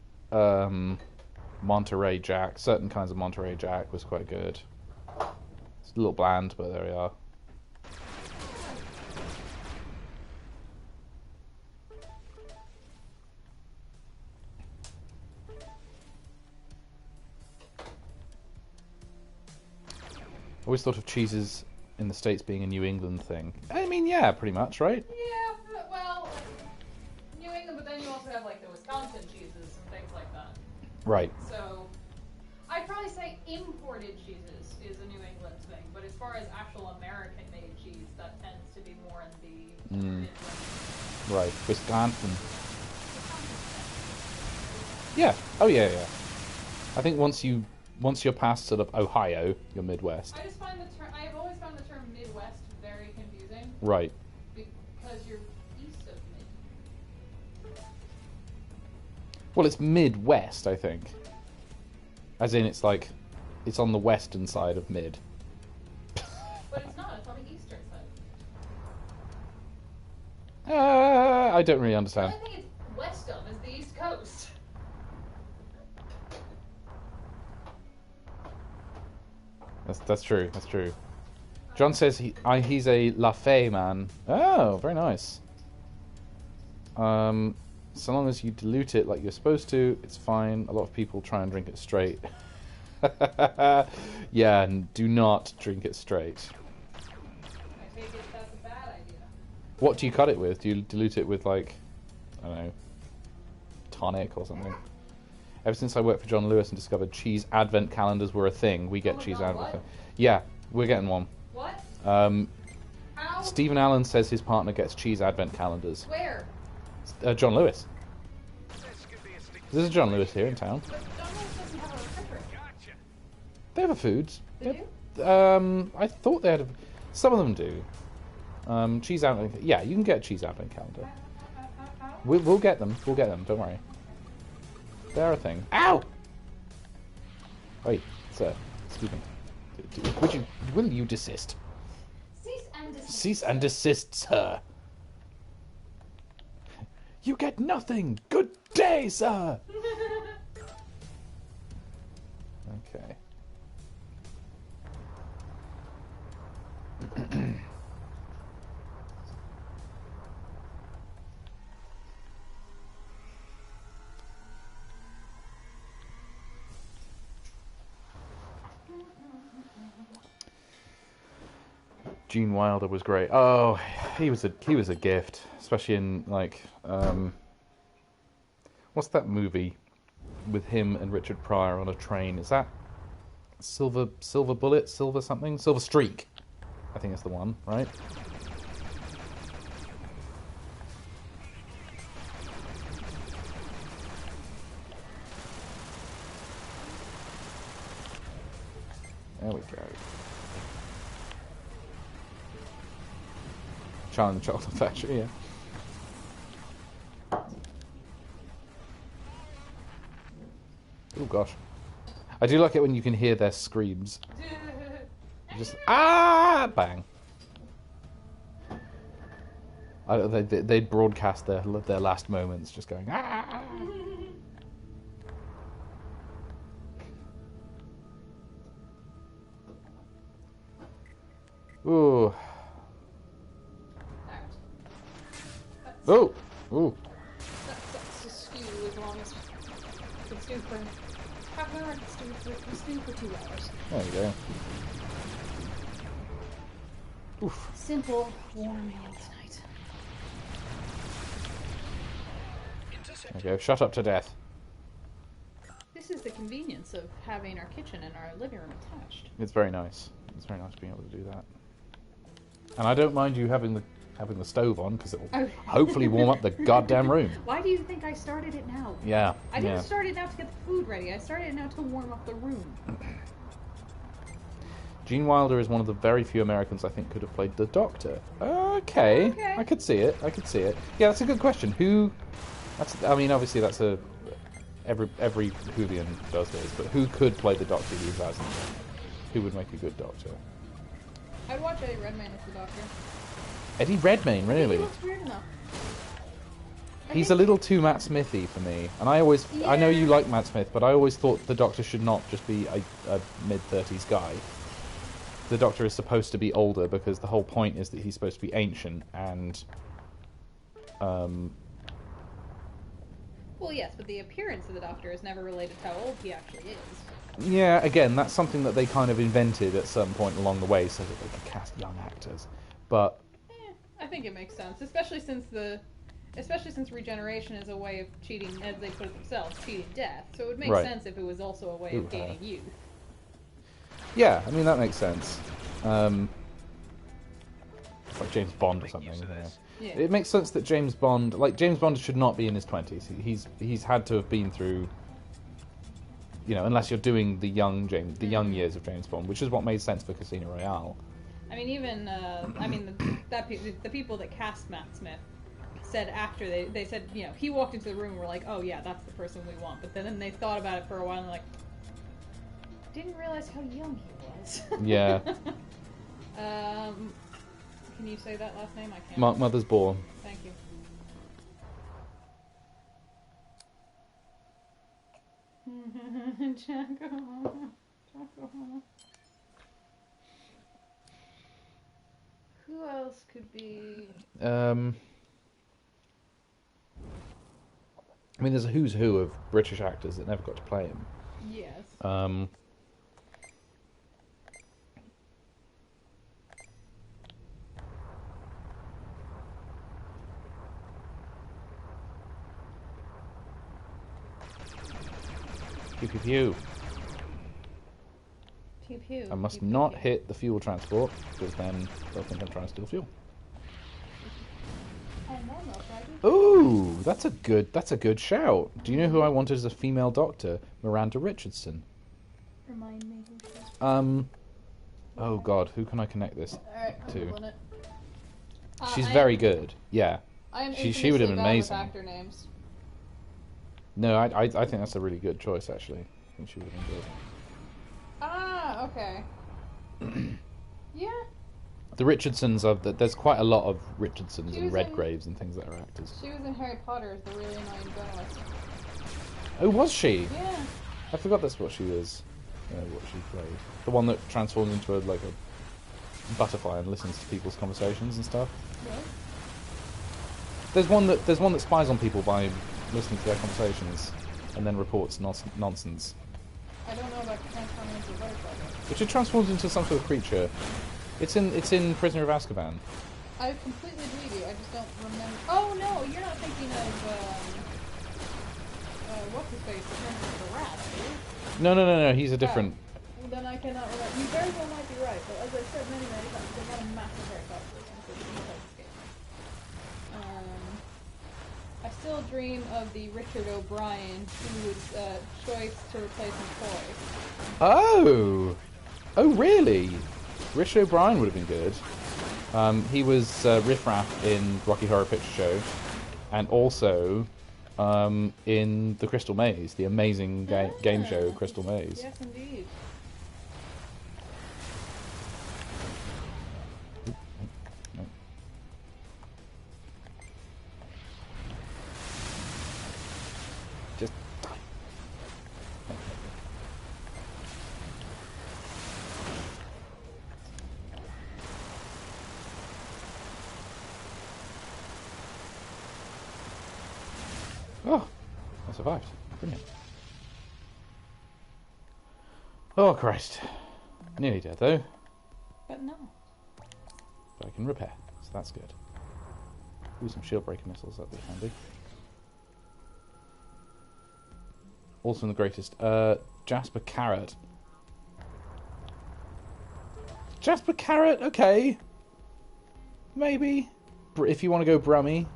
Monterey Jack. Certain kinds of Monterey Jack was quite good. It's a little bland, but there we are. I always thought of cheeses in the States being a New England thing. I mean, yeah, pretty much, right? Yeah, well, New England, but then you also have like the Wisconsin cheeses and things like that. Right. So, I'd probably say imported cheeses is a New England thing, but as far as actual American-made cheese, that tends to be more in the Midwest. Right. Wisconsin. Yeah. Oh, yeah. I think once you're past sort of Ohio, you're Midwest. I just find I have always found the term Midwest very confusing. Right. Because you're east of Mid. Well, it's Midwest, I think. As in, it's like, it's on the western side of Mid. But it's not. It's on the eastern side. I don't really The understand. only thing it's west of is the East Coast. That's true. That's true. John says he's a La Fée man. Oh, very nice. So long as you dilute it like you're supposed to, it's fine. A lot of people try and drink it straight. Yeah, and do not drink it straight. I take it that's a bad idea. What do you cut it with? Do you dilute it with, like, I don't know, tonic or something? Ever since I worked for John Lewis and discovered cheese advent calendars were a thing, we get Oh my cheese God, advent. what? Yeah, we're getting one. What? How? Stephen Allen says his partner gets cheese advent calendars. Where? John Lewis. This could be a sticky There's a John Lewis here in town. But John Lewis doesn't have a refrigerator. Gotcha. They have a foods. They do? I thought they had. Some of them do. Cheese advent. Yeah, you can get a cheese advent calendar. How? We'll get them. We'll get them. Don't worry. They're a thing. Ow! Wait, sir. Excuse me. Will you desist? Cease and desist. Cease and desist, sir. You get nothing. Good day, sir. Okay. Gene Wilder was great. Oh, he was a gift, especially in like what's that movie with him and Richard Pryor on a train? Is that Silver Bullet, Silver something, Silver Streak? I think it's the one, right? There we go. Charlie and the Chocolate Factory, yeah. Oh gosh. I do like it when you can hear their screams. Just, bang. They'd broadcast their last moments just going, ah! Ooh. Oh! Ooh. That's to stew as long as you can stew for half an hour. Can stew for 2 hours. There you go. Oof. Simple, warm meal tonight. There we go. Shut up to death. This is the convenience of having our kitchen and our living room attached. It's very nice. It's very nice being able to do that. And I don't mind you having the stove on, because it will hopefully warm up the goddamn room. Why do you think I started it now? Yeah. I didn't start it now to get the food ready. I started it now to warm up the room. Gene Wilder is one of the very few Americans I think could have played the Doctor. Okay. I could see it. Yeah, that's a good question. Obviously that's every Whovian does this, but who could play the Doctor who hasn't? Who would make a good Doctor? I'd watch Eddie Redmayne as the Doctor. Eddie Redmayne, really? He looks weird enough. He's a little too Matt Smithy for me, and I know you like Matt Smith, but I always thought the Doctor should not just be a mid-30s guy. The Doctor is supposed to be older because the whole point is that he's supposed to be ancient and Well, yes, but the appearance of the Doctor is never related to how old he actually is. Yeah, again, that's something that they kind of invented at some point along the way so that they could cast young actors. But I think it makes sense, especially since regeneration is a way of cheating, as they put it themselves, cheating death. So it would make sense if it was also a way of gaining youth. Yeah, I mean, that makes sense. Like James Bond or something. Yeah. It makes sense that James Bond should not be in his 20s. He's had to have been through, unless you're doing the young years of James Bond, which is what made sense for Casino Royale. I mean, even the people that cast Matt Smith said after they said, he walked into the room and were like, oh yeah, that's the person we want. But then they thought about it for a while and they're like, didn't realize how young he was. Yeah. Can you say that last name? I can't. Mark Mothersbaugh. Thank you. Who else could be? I mean, there's a who's who of British actors that never got to play him. Yes. Pew pew pew. Pew pew. I must not hit the fuel transport because then they'll think I'm trying to steal fuel. Ooh, that's a good shout. Do you know who I wanted as a female Doctor? Miranda Richardson. Remind me who she is. Oh God, who can I connect this to? She's I very am, good. Yeah. I am she would have been amazing. With actor names. No, I think that's a really good choice actually. I think she would have been good. Ah, okay. Yeah. The Richardsons there's quite a lot of Richardsons and in- Redgraves and things that are actors. She was in Harry Potter as the really annoying journalist. Oh, was she? Yeah. I forgot that's what she was. What she played. The one that transforms into a butterfly and listens to people's conversations and stuff. Yeah. There's one that spies on people by listening to their conversations and then reports nonsense. I don't know about transforming into a butterfly. Which it transforms into some sort of creature. It's in Prisoner of Azkaban. I completely believe you. I just don't remember. Oh no, you're not thinking of what's his face? The Prince of the Rat, are you? No. He's a different. Then I cannot remember. You very well might be right, but as I said many times, I'm not a massive Harry Potter person, so it's not escape. I still dream of the Richard O'Brien who was choice to replace McCoy. Oh, really? Richard O'Brien would have been good. He was Riff Raff in Rocky Horror Picture Show, and also in The Crystal Maze, the amazing game show Crystal Maze. Yes, indeed. Just. Oh, I survived. Brilliant. Oh, Christ. Nearly dead, though. But no. But I can repair, so that's good. Ooh, some shield breaker missiles, that'd be handy. Also the greatest. Jasper Carrot. Jasper Carrot, okay. Maybe. If you want to go Brummy.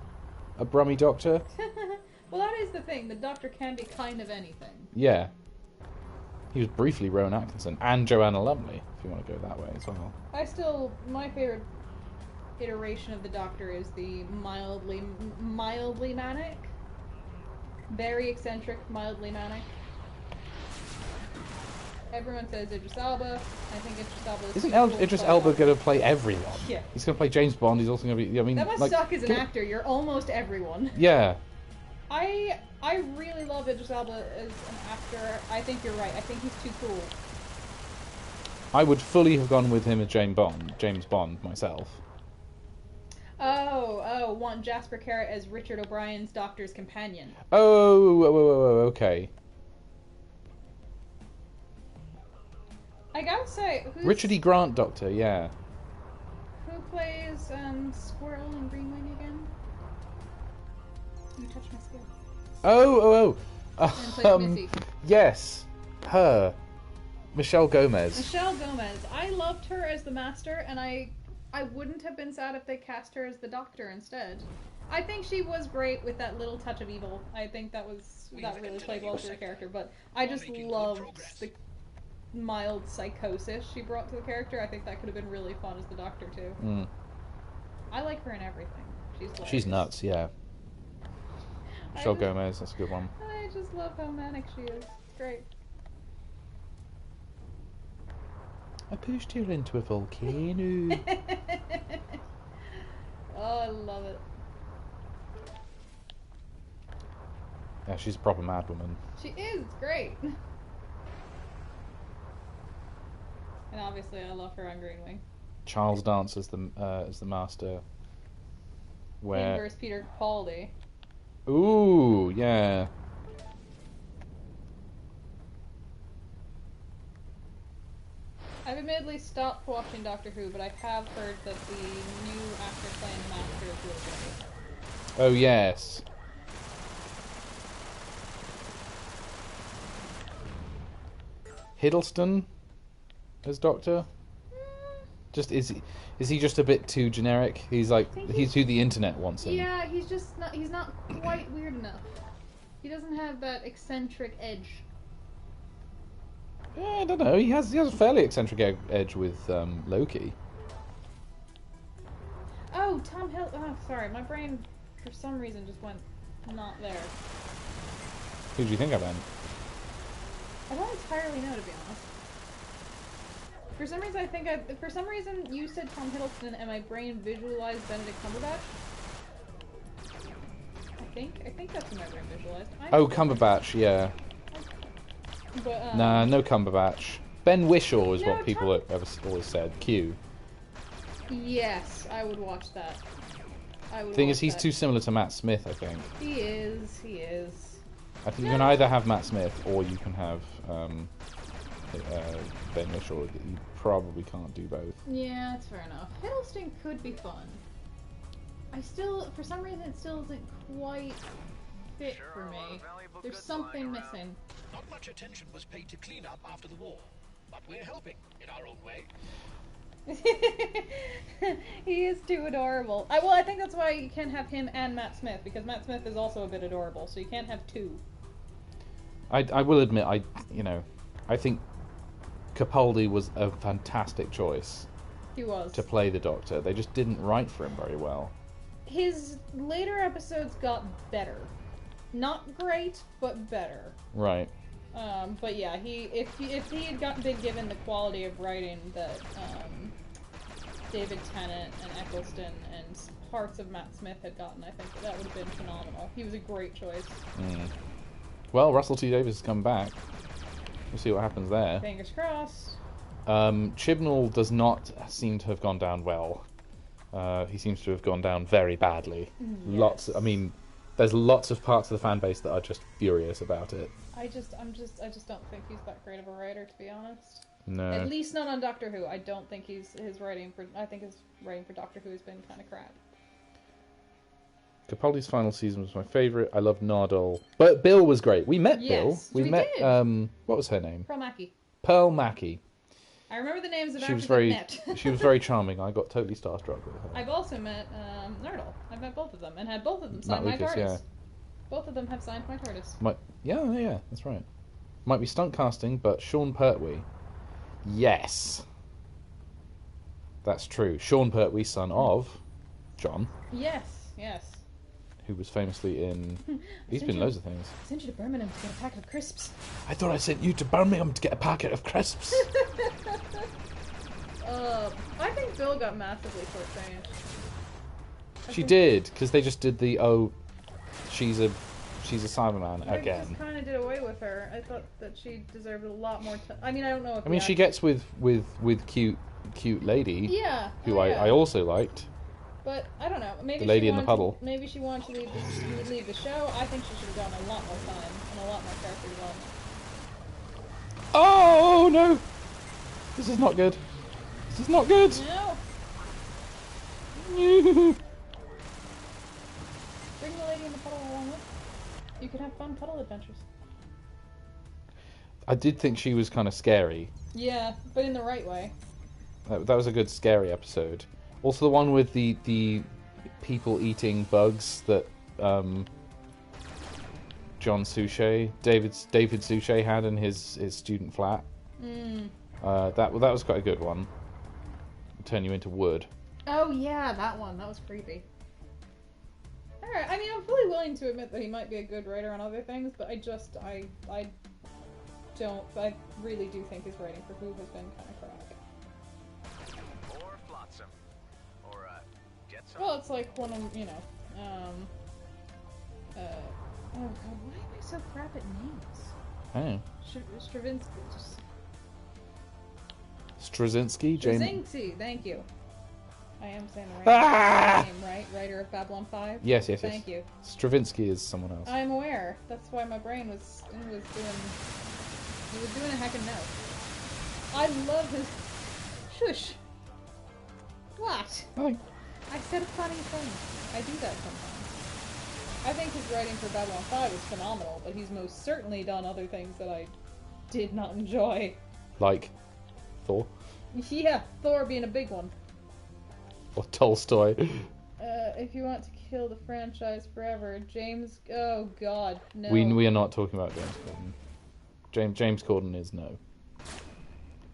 A Brummy Doctor. Well, that is the thing. The Doctor can be kind of anything. Yeah. He was briefly Rowan Atkinson and Joanna Lumley, if you want to go that way as well. My favorite iteration of the Doctor is the mildly manic. Very eccentric, mildly manic. Everyone says Idris Elba. I think Idris Elba is... Isn't Idris Elba going to play everyone? Yeah. He's going to play James Bond, he's also going to be... I mean, that must suck as an actor. You're almost everyone. Yeah. I really love Idris Elba as an actor. I think you're right. I think he's too cool. I would fully have gone with him as James Bond myself. Want Jasper Carrot as Richard O'Brien's Doctor's companion. Oh, okay. I gotta say, Richard E. Grant Doctor, yeah. Who plays Squirrel in Green Wing again? You touched my skin. Oh. Yes, her. Michelle Gomez. Michelle Gomez. I loved her as the Master, and I wouldn't have been sad if they cast her as the Doctor instead. I think she was great with that little touch of evil. I think that really played well for the character, but I just loved the mild psychosis she brought to the character. I think that could have been really fun as the Doctor too. Mm. I like her in everything. She's nuts, yeah. Michelle Gomez, that's a good one. I just love how manic she is. It's great. I pushed you into a volcano. Oh, I love it. Yeah, she's a proper mad woman. She is. It's great. And obviously, I love her on Green Wing. Charles Dance as the Master. Where? Inverse Peter Capaldi. Ooh, yeah. I've admittedly stopped watching Doctor Who, but I have heard that the new actor playing the Master is really good. Oh, yes. Hiddleston as Doctor? Just is he just a bit too generic? He's who the internet wants him. Yeah, he's not quite weird enough. He doesn't have that eccentric edge. Yeah, I don't know. He has a fairly eccentric edge with Loki. Oh, Tom Hill. Oh, sorry, my brain for some reason just went not there. Who do you think of then? I don't entirely know, to be honest. For some reason you said Tom Hiddleston and my brain visualized Benedict Cumberbatch. I think that's what my brain visualized. Cumberbatch, yeah. But, nah, no Cumberbatch. Ben Whishaw is what people have always said. Q. Yes, I would watch that. Thing is, he's too similar to Matt Smith, I think. He is. I think you can either have Matt Smith or you can have Ben Whishaw. You probably can't do both. Yeah, that's fair enough. Hiddleston could be fun. For some reason, it still isn't quite fit for me. There's something missing. Not much attention was paid to clean up after the war, but we're helping in our own way. He is too adorable. I think that's why you can't have him and Matt Smith, because Matt Smith is also a bit adorable, so you can't have two. I will admit, I think Capaldi was a fantastic choice. He was. To play the Doctor. They just didn't write for him very well. His later episodes got better. Not great, but better. Right. But yeah, if he had been given the quality of writing that David Tennant and Eccleston and parts of Matt Smith had gotten, I think that would have been phenomenal. He was a great choice. Mm. Well, Russell T Davies has come back. We'll see what happens there. Fingers crossed. Chibnall does not seem to have gone down well. He seems to have gone down very badly. Yes. There's lots of parts of the fan base that are just furious about it. I just don't think he's that great of a writer, to be honest. No. At least not on Doctor Who. I don't think I think his writing for Doctor Who has been kind of crap. Capaldi's final season was my favourite. I loved Nardole. But Bill was great. We met Bill. Yes, We we met, did. what was her name? Pearl Mackie. Pearl Mackie. I remember the names of She was actors very, I met. she was very charming. I got totally starstruck with her. I've also met Nerdle. I've met both of them and had both of them Matt sign my Lucas, TARDIS. yeah. Both of them have signed my TARDIS. Yeah, that's right. Might be stunt casting, but Sean Pertwee. Yes. That's true. Sean Pertwee, son of John, Yes. who was famously in... He's been loads of things. I sent you to Birmingham to get a packet of crisps. I thought I sent you to Birmingham to get a packet of crisps. I think Bill got massively short-changed. She did, because they just did the, she's a Cyberman They again. just kind of did away with her. I thought that she deserved a lot more time. I mean, I don't know if... I mean, she gets with cute lady, Yeah. who I also liked. But I don't know. Maybe The lady she in the wanted puddle. To, maybe she wanted to leave the show. I think she should have gotten a lot more time and a lot more character development. Oh no! This is not good. This is not good. No. Bring the lady in the puddle along with you. You could have fun puddle adventures. I did think she was kind of scary. Yeah, but in the right way. That was a good scary episode. Also, the one with the people eating bugs that David Suchet had in his student flat. That was quite a good one. Turn you into wood. Oh yeah, that one. That was creepy. Alright, I mean, I'm fully willing to admit that he might be a good writer on other things, but I really do think his writing for Who has been kind of crap. Or flotsam. Or, jetsam. Well, it's like one of, oh god, why am I so crap at names? Oh. Stravinsky, just... Straczynski? Jane... Straczynski, thank you. I am saying the right name, right? Writer of Babylon 5? Yes. Thank you. Stravinsky is someone else. I'm aware. That's why my brain was doing a heckin' no. I love his... Shush! What? Nothing. I said a funny thing. I do that sometimes. I think his writing for Babylon 5 is phenomenal, but he's most certainly done other things that I did not enjoy. Like Thor? Yeah, Thor being a big one. Or Tolstoy? If you want to kill the franchise forever, James... Oh, God, no. We are not talking about James Corden. James Corden is no.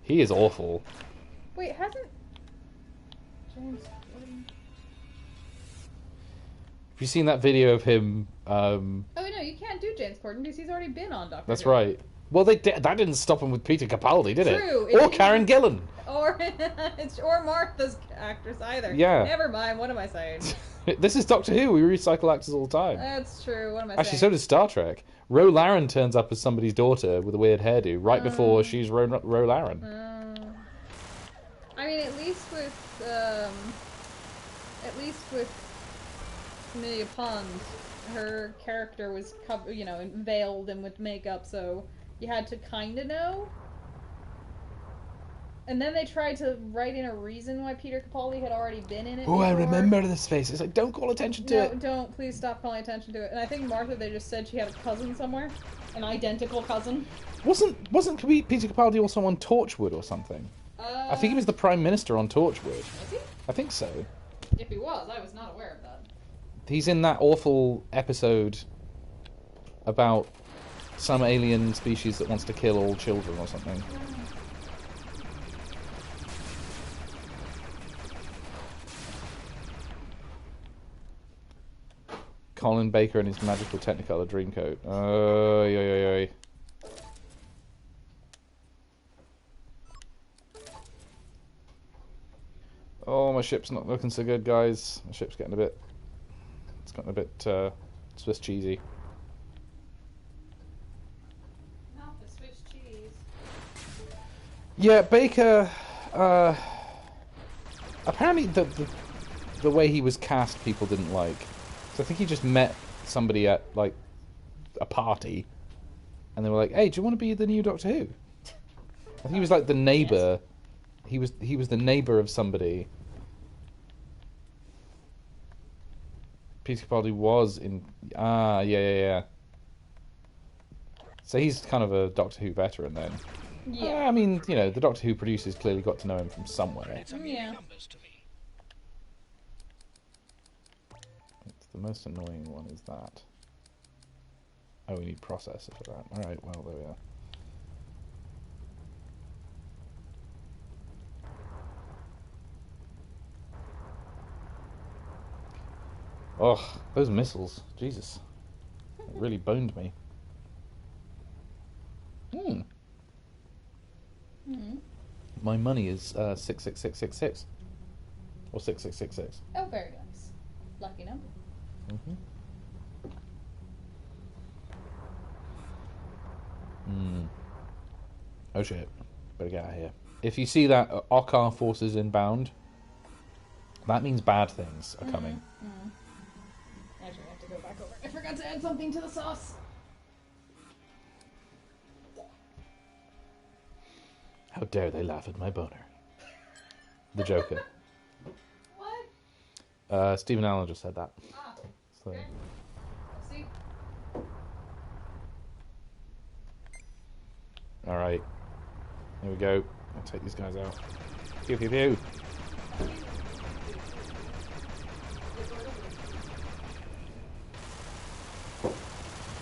He is awful. Wait, hasn't... James Corden... Have you seen that video of him? Oh, no, you can't do James Corden because he's already been on Doctor That's Who. right. Well, that didn't stop him with Peter Capaldi, did True, it? Or Karen Gillan. Or Martha's actress either. Yeah. Never mind, what am I saying? This is Doctor Who. We recycle actors all the time. That's true, what am I Actually, so saying? does Star Trek. Ro Laren turns up as somebody's daughter with a weird hairdo right before she's Ro Laren. I mean, at least with Amelia Pond, her character was veiled and with makeup, so you had to kind of know. And then they tried to write in a reason why Peter Capaldi had already been in it. Oh, I before. remember this face. It's like, don't call attention to it. Don't. Please stop calling attention to it. And I think Martha, they just said she had a cousin somewhere. An identical cousin. Wasn't Peter Capaldi also on Torchwood or something? I think he was the Prime Minister on Torchwood. Was he? I think so. If he was, I was not aware of that. He's in that awful episode about some alien species that wants to kill all children or something. Colin Baker and his magical Technicolor Dreamcoat. Oh, Oh, my ship's not looking so good, guys. My ship's getting a bit... It's gotten a bit Swiss cheesy. Not the Swiss cheese. Yeah, Baker... apparently the way he was cast people didn't like. So I think he just met somebody at, like, a party. And they were like, hey, do you want to be the new Doctor Who? I think he was like the neighbour. Yes. He was the neighbour of somebody. Peter Capaldi was in... yeah. So he's kind of a Doctor Who veteran then. Yeah. I mean, you know, the Doctor Who producers clearly got to know him from somewhere. It's a mere numbers to me. It's the most annoying one is that. Oh, we need processor for that. Alright, well, there we are. Oh, those missiles. Jesus. It really boned me. My money is 66666. Or 6666. Oh, very nice. Lucky number. Oh shit. Better get out of here. If you see that Okkar forces inbound, that means bad things are coming. Actually, I have to go back over. I forgot to add something to the sauce. How dare they laugh at my boner. The Joker. What? Stephen Allen just said that. Ah. So. Okay. See? Alright. Here we go. I'll take these guys out. Pew pew pew.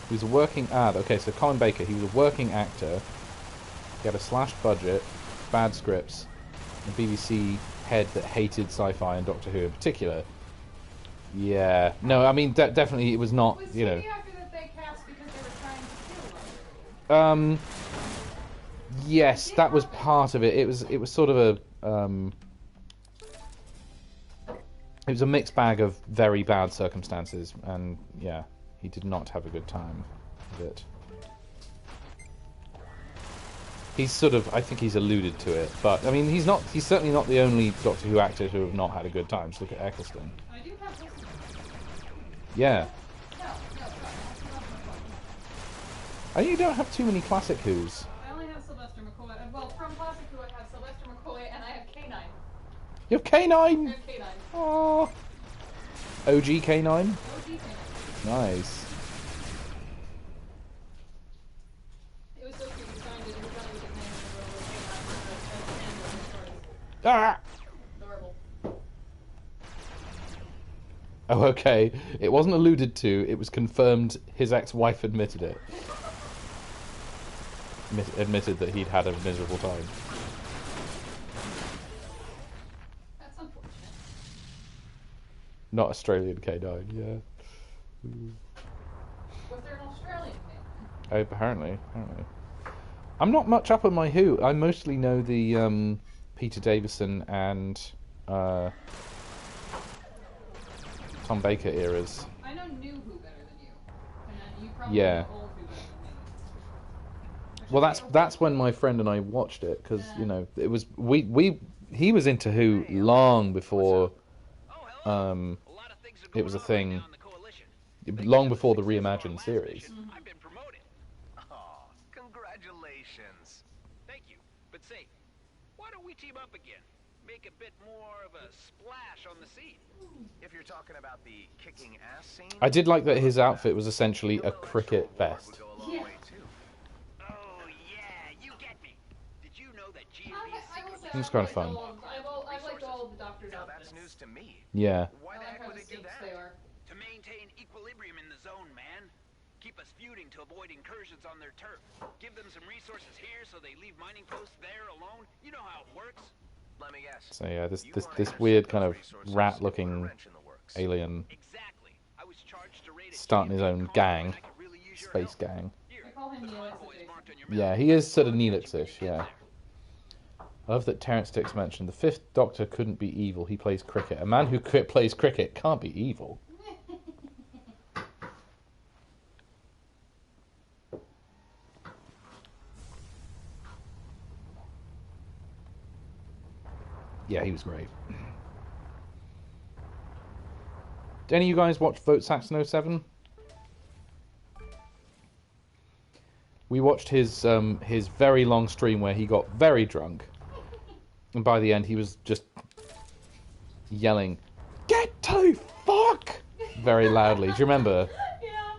He was a working okay, so Colin Baker, he was a working actor. He had a slashed budget, bad scripts, a BBC head that hated sci-fi and Doctor Who in particular. Yeah. No, I mean, definitely it was not, Was you he know... the actor that they cast because they were trying to kill Doctor Who? Yes, that was part of it. It was sort of a... It was a mixed bag of very bad circumstances, and yeah, he did not have a good time with it. He's sort of, I think he's alluded to it, but I mean, he's certainly not the only Doctor Who actor who have not had a good time. Just look at Eccleston. I do have this. Yeah. No. And you don't have too many classic Who's. I only have Sylvester McCoy. Well, from Classic Who, I have Sylvester McCoy, and I have K9. You have K9! I have K9. Oh. OG K9? OG K9. Nice. It was so cute. We signed it. We got it with his name in the row. K9 Ah! Adorable. Oh, okay. It wasn't alluded to. It was confirmed. His ex-wife admitted it. Admitted that he'd had a miserable time. That's unfortunate. Not Australian K9, yeah. Was there an Australian K9? Oh, apparently. I'm not much up on my Who. I mostly know the Peter Davison and Tom Baker eras. I know New Who better than you. And then you probably Yeah. know Old Who better than me. Well, that's when my friend and I watched it, because you know it was he was into Who long before it was a thing, long before the reimagined series. I've been promoted. Oh, congratulations. Thank you. But say, why don't we team up again? Make a bit more of a splash on the scene. If you're talking about the kicking ass scene, I did like that his outfit was essentially a cricket vest. Yeah. Oh yeah, you get me. Did you know that G&B I is will say It's I've kinda liked fun. I've liked all of the Doctor's now outfits. that's news to me. Yeah. Why I the like heck how would they do distinct that? they are. to maintain equilibrium in the zone, man. Keep us feuding to avoid incursions on their turf. Give them some resources here so they leave mining posts there alone. You know how it works. Let me guess. So yeah, this You this wanna this intercept weird those kind of resources, rat-looking put a wrench in the works. alien Exactly. I was charged to raid a starting his G&B own colony, gang, and I could really use your space help. gang. Here, I call him the Neelix convoy is adjacent. marked on your map. Yeah, he is sort of Neelix-ish, yeah. I love that Terrence Dix mentioned the Fifth Doctor couldn't be evil. He plays cricket. A man who plays cricket can't be evil. Yeah, he was great. Did any of you guys watch Vote Saxon 07? We watched his very long stream where he got very drunk, and by the end he was just yelling, "Get to fuck!" very loudly. Do you remember? Yeah.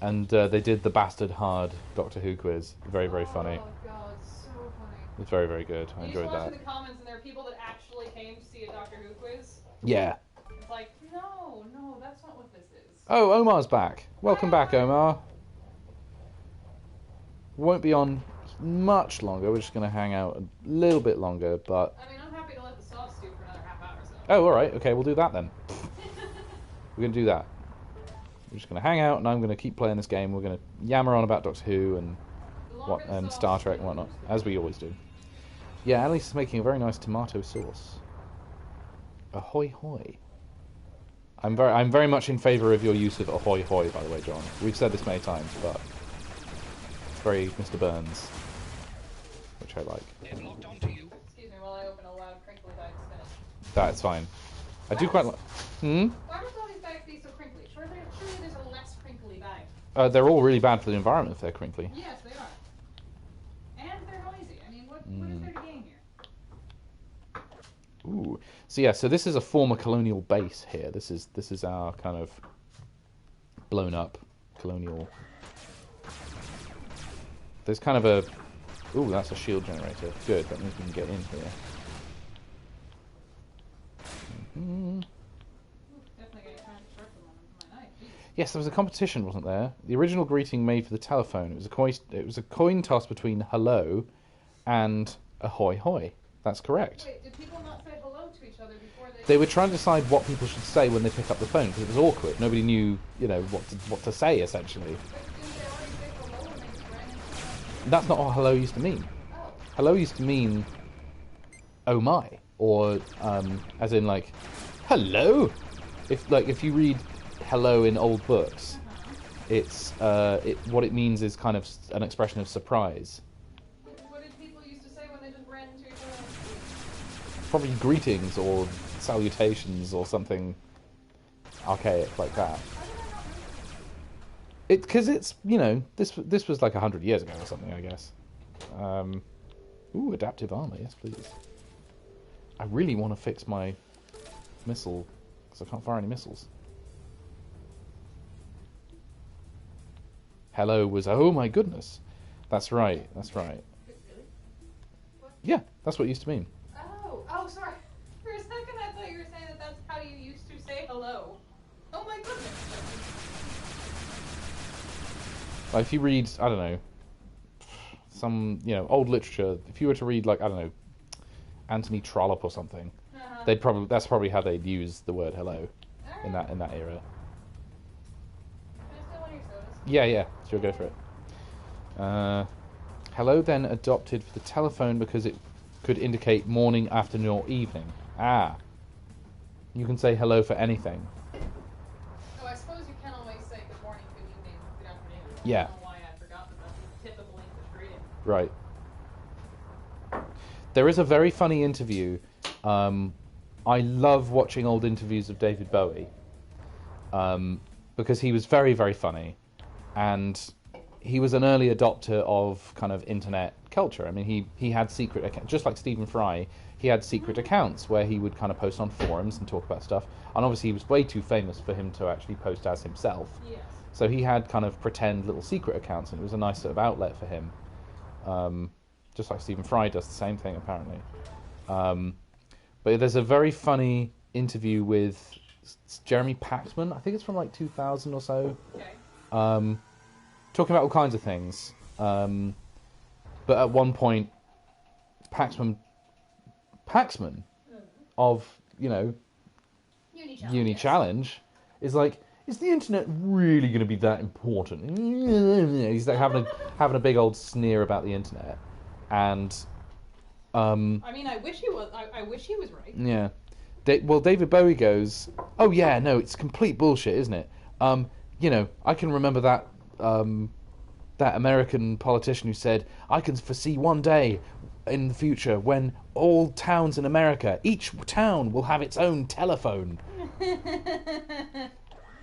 And they did the Bastard Hard Doctor Who quiz. Very, very funny. Oh god, so funny. It's very, very good. I You enjoyed just watch that. in the comments and there are people that actually came to see a Doctor Who quiz. Yeah. It's like, no, that's not what this is. Oh, Omar's back. Welcome back, Omar. Won't be on much longer. We're just going to hang out a little bit longer, but... I mean, I'm happy to let the sauce stew for another half hour or so. Oh, alright. Okay, we'll do that then. We're going to do that. We're just going to hang out, and I'm going to keep playing this game. We're going to yammer on about Doctor Who and Star Trek and whatnot, as we always do. Yeah, Alice is making a very nice tomato sauce. Ahoy hoy. I'm very much in favour of your use of ahoy hoy, by the way, John. We've said this many times, but it's very Mr. Burns, which I like. They've locked onto you. Excuse me while I open a loud, crinkly dyed spinach. That's fine. I do quite like... Why must all these bags be so crinkly? Surely there's a less crinkly bag. They're all really bad for the environment if they're crinkly. Yes, they are. And they're noisy. I mean, what is there to gain here? Ooh. So yeah, so this is a former colonial base here. This is our kind of blown up colonial. There's kind of a... Ooh, that's a shield generator. Good, that means we can get in here. Definitely getting kind of sharp for my knife. Jeez. Yes, there was a competition, wasn't there? The original greeting made for the telephone. It was a coin toss between hello and ahoy hoy. That's correct. Wait, did people not say hello to each other before they... They were trying to decide what people should say when they pick up the phone because it was awkward. Nobody knew, what to say essentially. Didn't they already say hello when they ran into each other? That's not what hello used to mean. Oh. Hello used to mean oh my, or as in like hello. If you read hello in old books, it's what it means is kind of an expression of surprise. What did people used to say when they just ran into each other? Probably greetings or salutations or something archaic like that. Because it's this was like 100 years ago or something, I guess. Ooh, adaptive armor, yes please. I really want to fix my missile because I can't fire any missiles. Hello was oh my goodness. That's right. That's right. Really? What? Yeah, that's what it used to mean. Oh, sorry. For a second I thought you were saying that that's how you used to say hello. Oh my goodness. Like if you read, I don't know, some old literature. If you were to read like I don't know, Anthony Trollope or something, that's probably how they'd use the word hello in that era. Can I steal one of your sodas? Yeah, sure, go for it. Hello then adopted for the telephone because it could indicate morning, afternoon, or evening. Ah. You can say hello for anything. Oh, I suppose you can always say good morning, good evening, good afternoon. Yeah. I don't know why I forgot that that's a typical English greeting. Right. There is a very funny interview. I love watching old interviews of David Bowie because he was very, very funny. And he was an early adopter of kind of internet culture. I mean, he had secret accounts, just like Stephen Fry. He had secret accounts where he would kind of post on forums and talk about stuff. And obviously, he was way too famous for him to actually post as himself. Yes. So he had kind of pretend little secret accounts, and it was a nice sort of outlet for him. Just like Stephen Fry does the same thing, apparently. But there's a very funny interview with Jeremy Paxman. I think it's from like 2000 or so. Okay. Talking about all kinds of things. But at one point, Paxman of, Uni Challenge is like, is the internet really going to be that important? He's like having a big old sneer about the internet. And I mean, I wish he was. I wish he was right. yeah. Well, David Bowie goes, oh yeah, no, it's complete bullshit, isn't it? I can remember that that American politician who said, I can foresee one day in the future when all towns in America, each town will have its own telephone.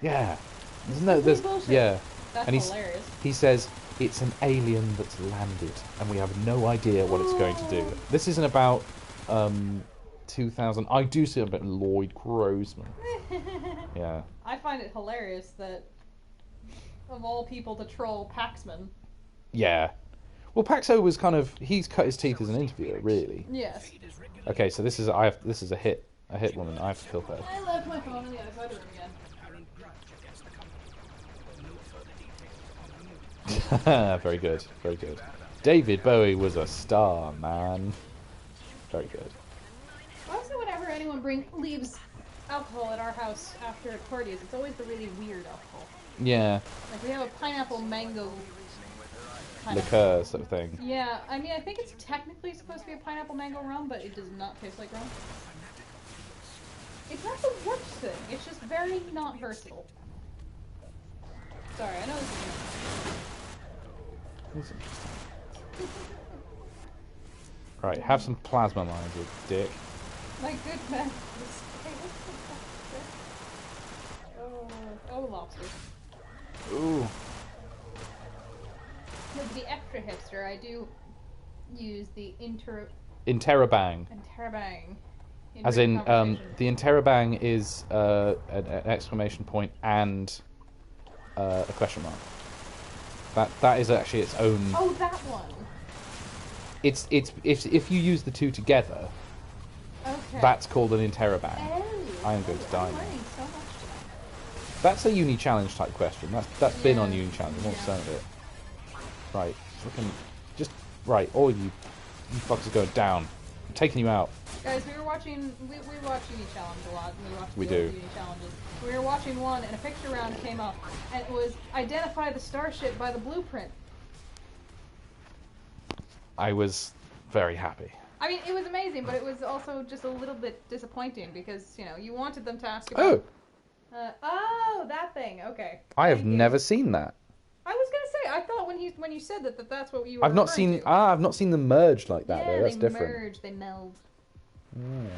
Yeah. There's bullshit. yeah. That's And hilarious. he says, it's an alien that's landed and we have no idea what it's going to do. This isn't about 2000. I do see a bit Lloyd Grossman. Yeah. I find it hilarious that, of all people to troll, Paxman. Yeah. Well, Paxo was kind of... He's cut his teeth as an interviewer, really. Yes. Okay, so this is a hit woman. I have to kill her. I left my phone in the other side of the room again. Very good, very good. David Bowie was a star, man. Very good. Also, whenever anyone leaves alcohol at our house after parties, it's always the really weird alcohol. Yeah. Like, we have a pineapple mango kind Liqueur sort of thing. Yeah, I mean, I think it's technically supposed to be a pineapple mango rum, but it does not taste like rum. It's not the worst thing, it's just very not versatile. Sorry, I know this is Right, have some plasma lines, you dick. my good man. Oh, lobsters. Ooh. No, to be extra hipster, I do use the Interrobang. Interrobang. As in, the Interrobang is an exclamation point and a question mark. That is actually its own. Oh, that one. It's if you use the two together, Okay. that's called an Interrobang. Oh, I am going to die I'm now. learning so much tonight. That's a uni challenge type question. That's been on Yeah. uni challenge. I want Yeah. some of it. Right, right. All you fuckers going down. I'm taking you out. Guys, we watch Uni Challenge a lot. We the old do. Uni Challenges. We were watching one, and a picture round came up, and it was identify the starship by the blueprint. I was very happy. I mean, it was amazing, but it was also just a little bit disappointing because you wanted them to ask about. Oh, that thing. Okay. I have Thank you. never seen that. I was gonna say. I thought when you said that's what you were. I've not referring seen. to. I've not seen them merged like that. Yeah, though. That's they different. merge, they meld. Yeah.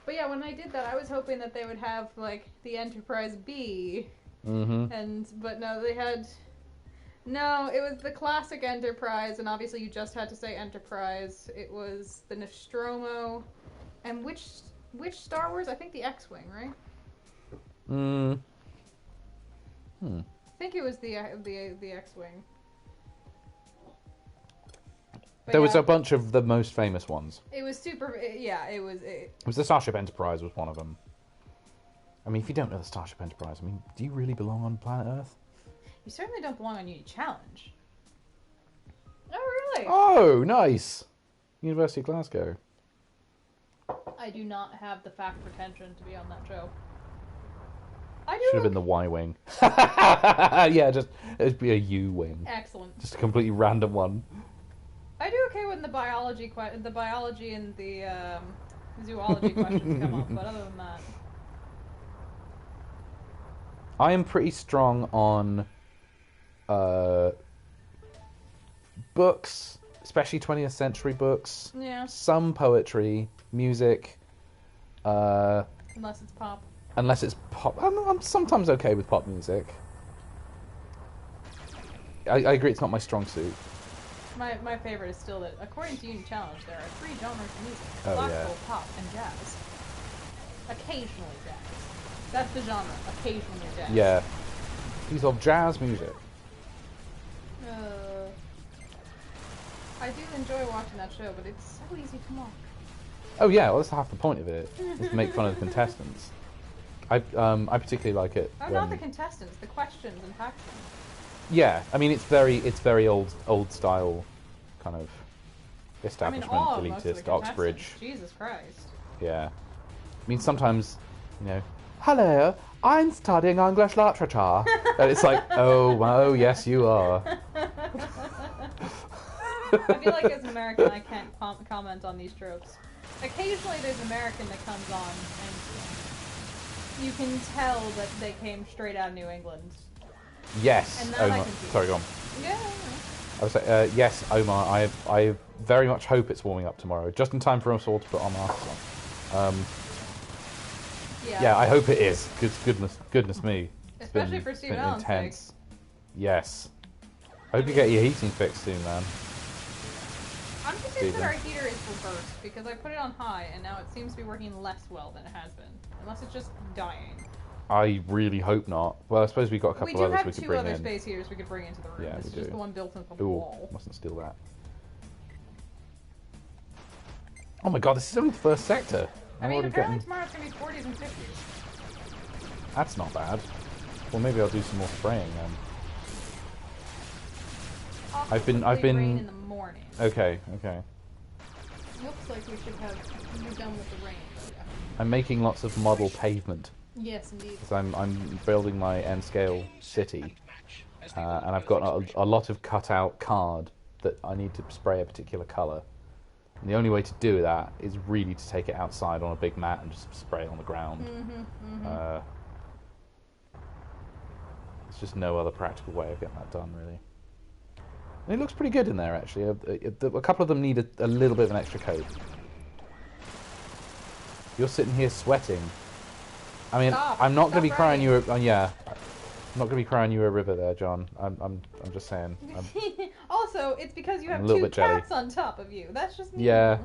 But yeah, when I did that, I was hoping that they would have like the Enterprise B, Mm-hmm. but no, they had. No, it was the classic Enterprise, and obviously you just had to say Enterprise. It was the Nostromo, and which Star Wars? I think the X-wing, right? I think it was the X-wing. But There was yeah, a bunch of the most famous ones. It was super. It was. It was the Starship Enterprise was one of them. I mean, if you don't know the Starship Enterprise, I mean, do you really belong on planet Earth? You certainly don't belong on Uni Challenge. Oh, really? Oh, nice. University of Glasgow. I do not have the fact retention to be on that show. I do. Should have been the Y wing. Yeah, just it'd be a U wing. Excellent. Just a completely random one. I do okay when the biology and the zoology questions come up, but other than that, I am pretty strong on books, especially 20th century books. yeah. Some poetry, music. Unless it's pop. Unless it's pop. I'm sometimes okay with pop music. I agree, it's not my strong suit. My favorite is still that, according to Uni Challenge, there are 3 genres of music: Oh, classical, yeah. pop, and jazz. Occasionally jazz. That's the genre. Occasionally jazz. Yeah. Piece of jazz music. I do enjoy watching that show, but it's so easy to mock. Oh yeah, well that's half the point of it, is to make fun of the contestants. I particularly like it. Oh, not the contestants, the questions and factions. Yeah, I mean it's very old style, kind of establishment Most of the elitist contestants. Oxbridge. Jesus Christ. Yeah, I mean sometimes, hello, I'm studying English literature, and it's like, oh yes you are. I feel like as an American, I can't comment on these tropes. Occasionally, there's an American that comes on, and you can tell that they came straight out of New England. Yes, And that I Omar. can see. Sorry, go on. Yeah. I was like, yes, Omar. I very much hope it's warming up tomorrow, just in time for us all to put our masks on. Yeah, I hope it is. Goodness me. It's Especially been, for Steve been Allen's intense. Yes. I hope you get your heating fixed soon, man. I'm confused that our heater is reversed because I put it on high and now it seems to be working less well than it has been. Unless it's just dying. I really hope not. Well, I suppose we've got a couple others we could bring in. We do have 2 other space heaters we could bring into the room. Yeah, this is just the one built into the wall. Mustn't steal that. Oh my god, this is only the first sector. I mean, apparently tomorrow it's going to be 40s and 50s. That's not bad. Well, maybe I'll do some more spraying then. I've been rain in the morning. Okay. Looks like we should have moved done with the rain. Yeah. I'm making lots of model pavement. Yes, indeed. Because I'm building my N-scale city, and I've got a lot of cut-out card that I need to spray a particular colour. And the only way to do that is really to take it outside on a big mat and just spray it on the ground. There's just no other practical way of getting that done, really. And it looks pretty good in there, actually. A couple of them need a little bit of an extra coat. You're sitting here sweating. I mean, I'm not going to be crying you. Yeah, I'm not going to be crying you a river there, John. I'm just saying. Also, it's because you have 2 cats on top of you. That's just mean. Yeah,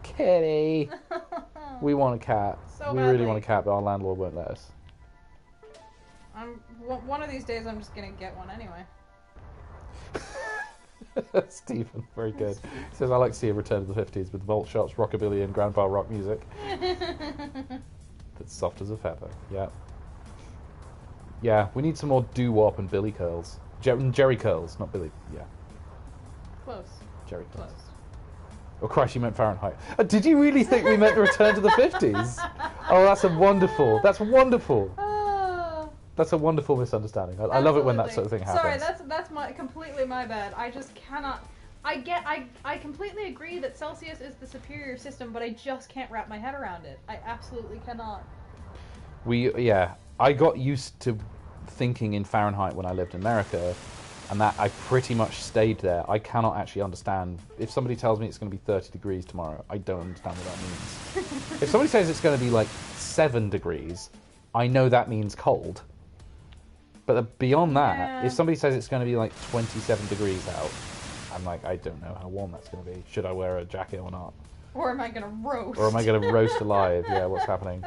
kitty. We want a cat. So we really want a cat, but our landlord won't let us. One of these days, I'm just gonna get one anyway. Stephen, very good. He says, I like to see a return to the 50s with vault shots, rockabilly, and grandpa rock music. That's soft as a feather. Yeah. Yeah, we need some more doo-wop and billy curls. Jerry curls, not billy. Yeah. Close. Jerry curls. Close. Oh, Christ, you meant Fahrenheit. Did you really think we meant return to the 50s? Oh, that's wonderful. That's wonderful. That's a wonderful misunderstanding. I love it when that sort of thing happens. Sorry, that's completely my bad. I just cannot. I completely agree that Celsius is the superior system, but I just can't wrap my head around it. I absolutely cannot. I got used to thinking in Fahrenheit when I lived in America, and that I pretty much stayed there. I cannot actually understand. If somebody tells me it's going to be 30 degrees tomorrow, I don't understand what that means. If somebody says it's going to be like 7 degrees, I know that means cold. But beyond that, if somebody says it's going to be like 27 degrees out, I'm like, I don't know how warm that's going to be. Should I wear a jacket or not? Or am I going to roast? Or am I going to roast alive? Yeah, what's happening?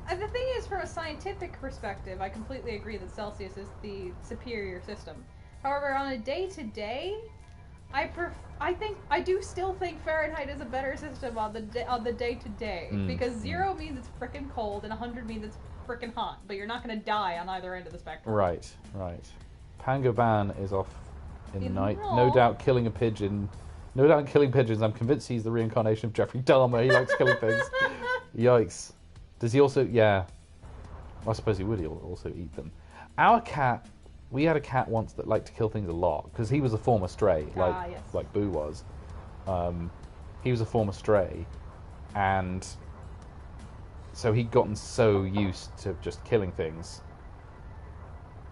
The thing is, from a scientific perspective, I completely agree that Celsius is the superior system. However, on a day-to-day, I do still think Fahrenheit is a better system on the day-to-day. Because 0 means it's frickin' cold and 100 means it's frickin' hot, but you're not going to die on either end of the spectrum. Right. Pango Ban is off in the night. No doubt killing a pigeon. No doubt killing pigeons. I'm convinced he's the reincarnation of Jeffrey Dahmer. He likes killing things. Yikes. Does he also... Yeah. I suppose he would also eat them. Our cat... We had a cat once that liked to kill things a lot, because he was a former stray, like Boo was. He was a former stray, and so he'd gotten so used to just killing things.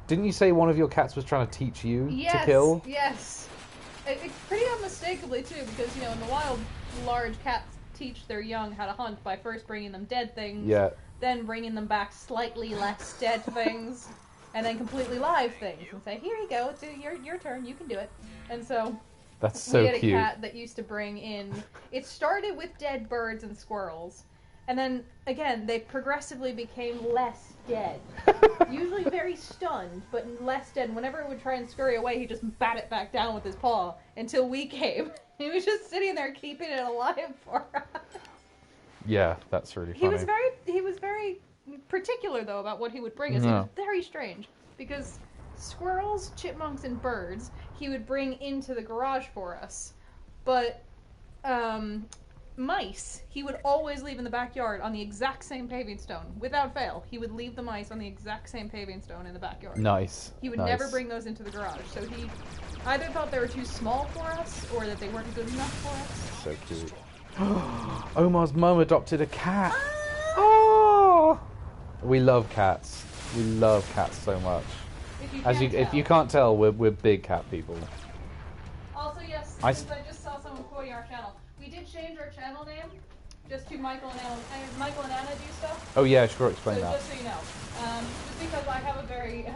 Didn't you say one of your cats was trying to teach you to kill? Yes. It's pretty unmistakably, too, because, in the wild, large cats teach their young how to hunt by first bringing them dead things, then bringing them back slightly less dead things, and then completely live things, and say, here you go, it's your turn, you can do it. And so... That's so cute. We had a cat that used to bring in... It started with dead birds and squirrels, and then, again, they progressively became less dead. Usually very stunned, but less dead. And whenever it would try and scurry away, he'd just bat it back down with his paw until we came. He was just sitting there keeping it alive for us. Yeah, that's really funny. He was very particular, though, about what he would bring us. It was very strange, because squirrels, chipmunks, and birds he would bring into the garage for us. But mice, he would always leave in the backyard on the exact same paving stone. Without fail, he would leave the mice on the exact same paving stone in the backyard. Nice. He would never bring those into the garage. So he either thought they were too small for us, or that they weren't good enough for us. So cute. Omar's mum adopted a cat. Oh! We love cats. We love cats so much. If you can't tell, we're big cat people. Also, yes, since I just saw someone quoting our channel, we did change our channel name just to Michael and Anna do stuff. Oh yeah, sure, explain that. Just so you know, just because I have a very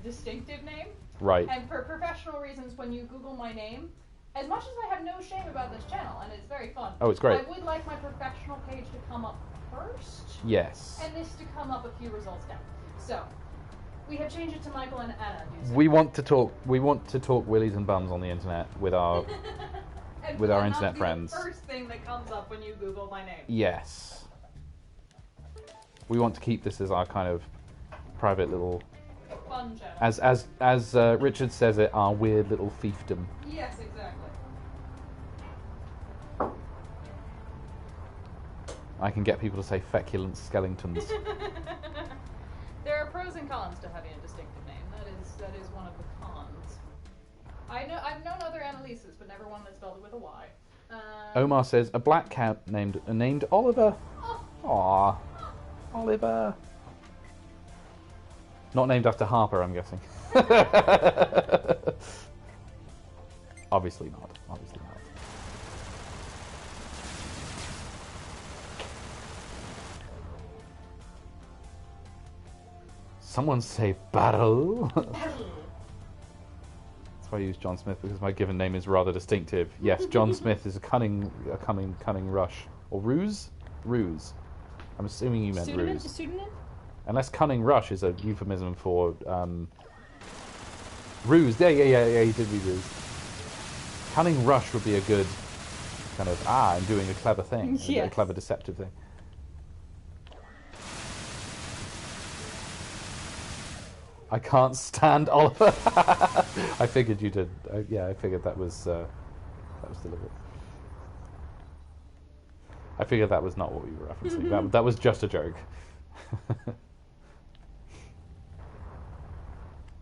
distinctive name. Right. And for professional reasons, when you Google my name, as much as I have no shame about this channel, and it's very fun. Oh, it's great. I would like my professional page to come up first. Yes. And this to come up a few results down. So, we have changed it to Michael and Anna. We want to talk willies and bums on the internet with our with our internet friends. The first thing that comes up when you Google my name. Yes. We want to keep this as our kind of private little fun channel. As Richard says it, our weird little fiefdom. Yes, exactly. I can get people to say feculent skeletons. There are pros and cons to having a distinctive name. That is one of the cons. I've known other Annalises, but never one that spelled it with a Y. Omar says a black cat named Oliver. Aww, Oliver. Not named after Harper, I'm guessing. Obviously not. Obviously not. Someone say battle. That's why I use John Smith, because my given name is rather distinctive. Yes, John Smith is a cunning rush or ruse. I'm assuming you meant ruse. Pseudonym? Unless cunning rush is a euphemism for ruse. Yeah. He did read ruse. Cunning rush would be a good kind of I'm doing a clever thing, Yes. a clever deceptive thing. I can't stand Oliver. I figured you did. I figured that was deliberate. I figured that was not what we were referencing. That was just a joke.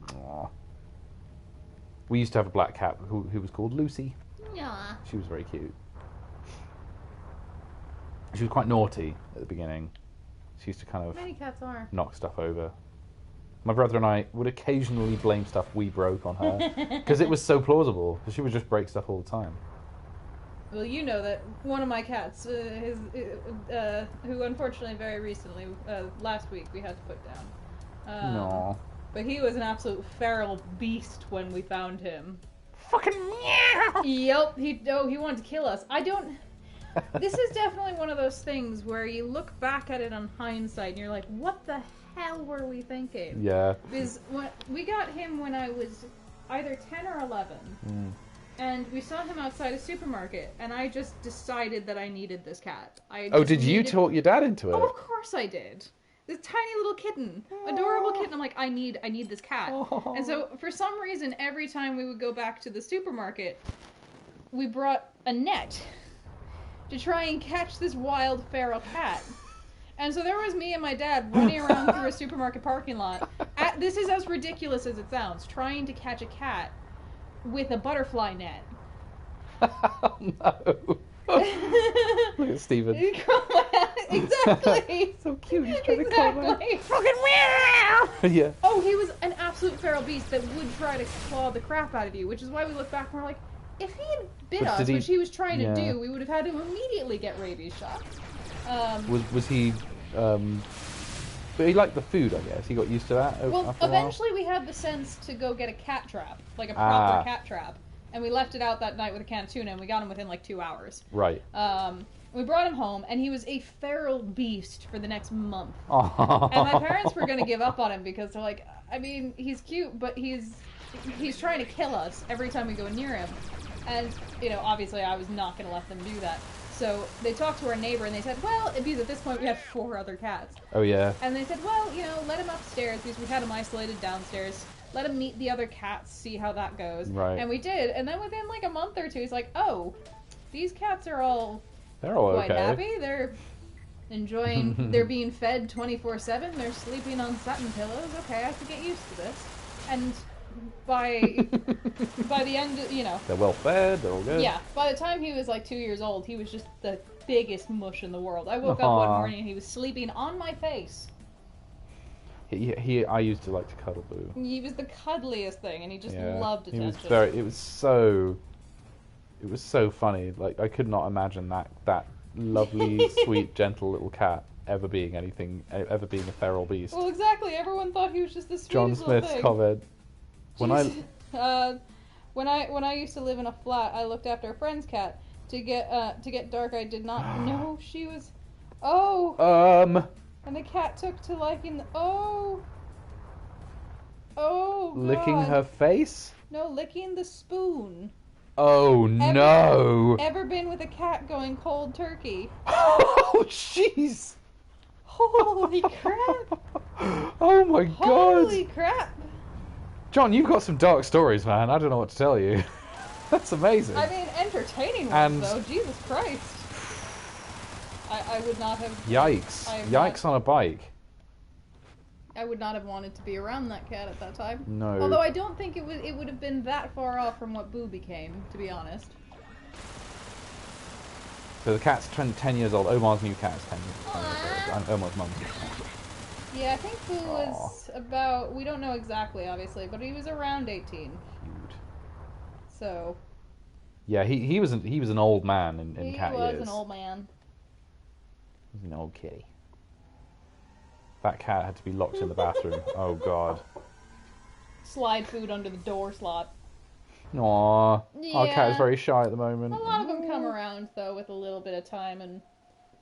Aww. We used to have a black cat who was called Lucy. Yeah. She was very cute. She was quite naughty at the beginning. She used to kind of Many cats are. knock stuff over. My brother and I would occasionally blame stuff we broke on her because it was so plausible. Because she would just break stuff all the time. Well, you know that one of my cats, who unfortunately very recently, last week, we had to put down. No. But he was an absolute feral beast when we found him. Fucking meow. Yep, he wanted to kill us. This is definitely one of those things where you look back at it on hindsight and you're like, what the hell were we thinking? Yeah. Because we got him when I was either 10 or 11. And we saw him outside a supermarket, and I just decided that I needed this cat. Did you talk your dad into it? Oh, of course I did. This tiny little kitten, adorable kitten. I'm like, I need this cat. Aww. And so, for some reason, every time we would go back to the supermarket, we brought a net to try and catch this wild feral cat. And so there was me and my dad running around through a supermarket parking lot. This is as ridiculous as it sounds, trying to catch a cat with a butterfly net. Oh no. Look at Steven. Exactly. So cute, he's trying to call me. Fucking meow! Yeah. Oh, he was an absolute feral beast that would try to claw the crap out of you, which is why we look back and we're like, if he had bit us, which he was trying to do, we would have had him immediately get rabies shots. Was he... but he liked the food, I guess. He got used to that Well, after a while? eventually we had the sense to go get a cat trap, like a proper cat trap. And we left it out that night with a can of tuna, and we got him within like 2 hours. Right. We brought him home, and he was a feral beast for the next month. Oh. And my parents were going to give up on him because they're like, I mean, he's cute, but he's trying to kill us every time we go near him. And, obviously I was not going to let them do that. So they talked to our neighbor, and they said, well, because at this point we had 4 other cats. Oh, yeah. And they said, well, let him upstairs, because we had him isolated downstairs. Let him meet the other cats, see how that goes. Right. And we did. And then within like a month or two, he's like, oh, these cats are all quite okay. happy. They're enjoying, they're being fed 24/7. They're sleeping on satin pillows. Okay, I can get used to this. And by the end, They're well fed, they're all good. Yeah, by the time he was like 2 years old, he was just the biggest mush in the world. I woke up one morning and he was sleeping on my face. I used to like to cuddle Boo. He was the cuddliest thing, and he just loved attention. It was so funny. Like, I could not imagine that lovely, sweet, gentle little cat ever being a feral beast. Well, exactly. Everyone thought he was just the sweetest John little Smith's thing. comment. When I used to live in a flat, I looked after a friend's cat. To get dark, I did not know she was. Oh. And the cat took to liking. Oh. Oh. God. Licking her face? No, licking the spoon. Oh no! Ever been with a cat going cold turkey? Oh jeez! Holy crap! Oh my god! Holy crap! John, you've got some dark stories, man. I don't know what to tell you. That's amazing. I mean, entertaining ones, though. Jesus Christ. I would not have... Yikes. Yikes on a bike. I would not have wanted to be around that cat at that time. No. Although I don't think it would have been that far off from what Boo became, to be honest. So the cat's 10 years old. Omar's new cat is 10 years old. And Omar's mum's new cat. Yeah, I think Boo was about... We don't know exactly, obviously, but he was around 18. Cute. So... Yeah, he was an old man in cat years. He was an old man. He was an old kitty. That cat had to be locked in the bathroom. Oh god. Slide food under the door slot. Aww. Yeah. Our cat is very shy at the moment. A lot of them come around, though, with a little bit of time and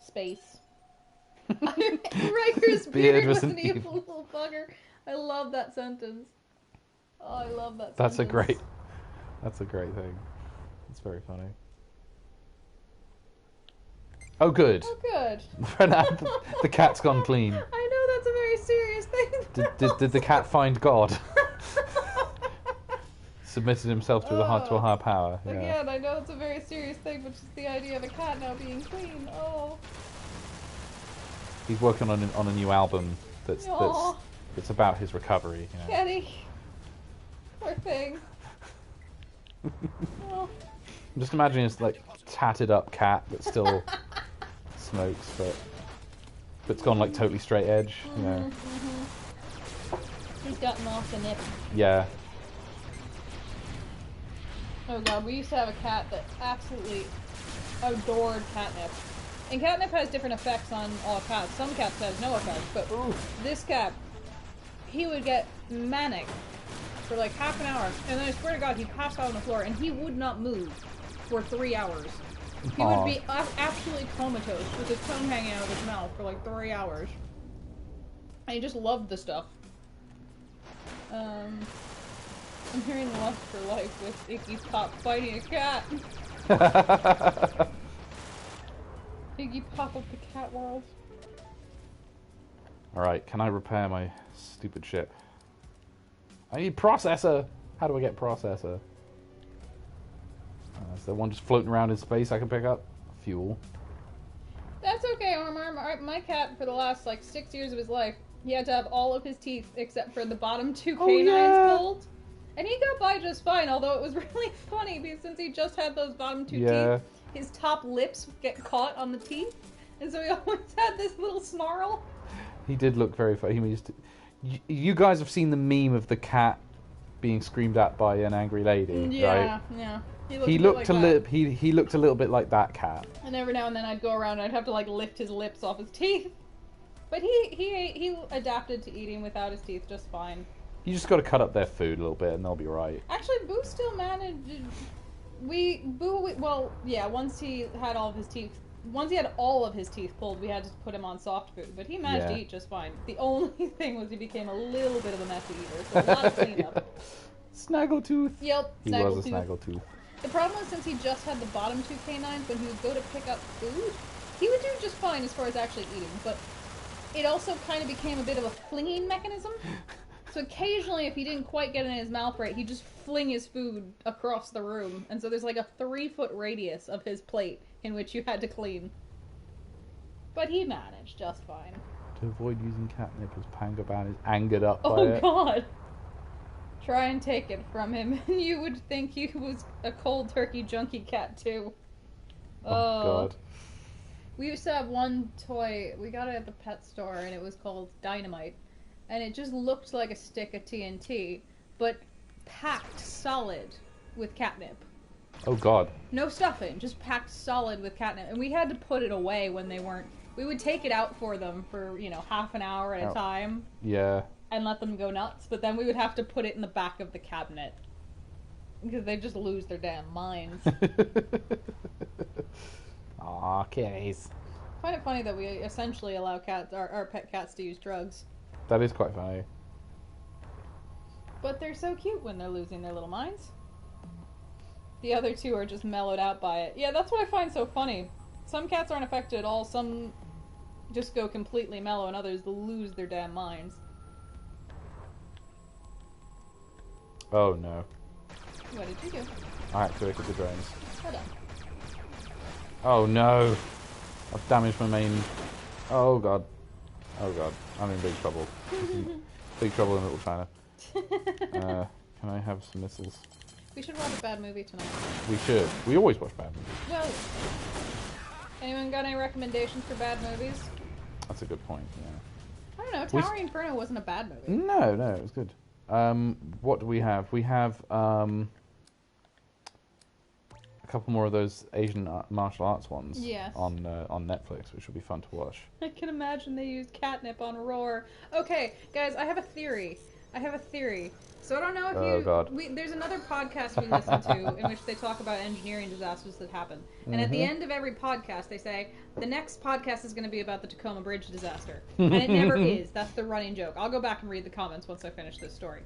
space. Riker's beard was an evil little bugger. I love that sentence. Oh, I love that sentence. That's a great thing. It's very funny. Oh, good. Oh, good. The cat's gone clean. I know that's a very serious thing. Did the cat find God? Submitted himself to a higher power. Yeah. Again, I know it's a very serious thing, but just the idea of a cat now being clean. Oh. He's working on a new album that's about his recovery. You know. Kenny. Poor thing. Oh. I'm just imagining this like tatted up cat that still smokes, but it's gone like totally straight edge. You know. He's gotten off the nip. Yeah. Oh god, we used to have a cat that absolutely adored catnip. And catnip has different effects on all cats. Some cats has no effect, but this cat, he would get manic for like half an hour, and then I swear to god, he'd pass out on the floor, and he would not move for 3 hours. He would be absolutely comatose with his tongue hanging out of his mouth for like 3 hours. And he just loved the stuff. I'm hearing Lust for Life with Iggy Pop fighting a cat. Iggy Pop of the cat world. Alright, can I repair my stupid ship? I need processor! How do I get processor? Is there one just floating around in space I can pick up? Fuel. That's okay, Armor. My cat, for the last like 6 years of his life, he had to have all of his teeth except for the bottom 2 canines pulled. And he got by just fine, although it was really funny because since he just had those bottom 2 teeth, his top lips get caught on the teeth. And so he always had this little snarl. He did look very funny. You guys have seen the meme of the cat being screamed at by an angry lady, right? Yeah. He looked a little bit like that cat. And every now and then I'd go around and I'd have to like lift his lips off his teeth. But he adapted to eating without his teeth just fine. You just got to cut up their food a little bit and they'll be right. Actually, Boo still managed. Once he had all of his teeth pulled, we had to put him on soft food. But he managed to eat just fine. The only thing was he became a little bit of a messy eater, so a lot of cleanup. Snaggletooth. Yep, He was a snaggletooth. The problem was since he just had the bottom 2 canines, when he would go to pick up food, he would do just fine as far as actually eating, but it also kind of became a bit of a flinging mechanism. So occasionally, if he didn't quite get it in his mouth right, he'd just fling his food across the room. And so there's like a 3-foot radius of his plate in which you had to clean. But he managed just fine. To avoid using catnip as Pangaban is angered up by it. Oh god! Try and take it from him, and you would think he was a cold turkey junkie cat too. Oh god. We used to have one toy, we got it at the pet store, and it was called Dynamite. And it just looked like a stick of TNT, but packed solid with catnip. Oh god. No stuffing, just packed solid with catnip. And we had to put it away when they weren't... We would take it out for them for, half an hour at a time. Yeah. And let them go nuts, but then we would have to put it in the back of the cabinet. Because they just lose their damn minds. Aw, kitties. I find it funny that we essentially allow cats, our pet cats, to use drugs. That is quite funny. But they're so cute when they're losing their little minds. The other two are just mellowed out by it. Yeah, that's what I find so funny. Some cats aren't affected at all, some just go completely mellow, and others lose their damn minds. Oh no. What did you do? I activated the drones. Hold on. Oh no! I've damaged my main... Oh god. Oh god. I'm in big trouble. Big trouble in Little China. Can I have some missiles? We should watch a bad movie tonight. We should. We always watch bad movies. Well, anyone got any recommendations for bad movies? That's a good point, yeah. I don't know, Towering Inferno wasn't a bad movie. No, it was good. What do we have? We have a couple more of those Asian martial arts ones on Netflix, which will be fun to watch. I can imagine they used catnip on Roar. Okay, guys, I have a theory. So I don't know if there's another podcast we listen to in which they talk about engineering disasters that happen. And at the end of every podcast, they say, the next podcast is going to be about the Tacoma Bridge disaster. And it never is. That's the running joke. I'll go back and read the comments once I finish this story.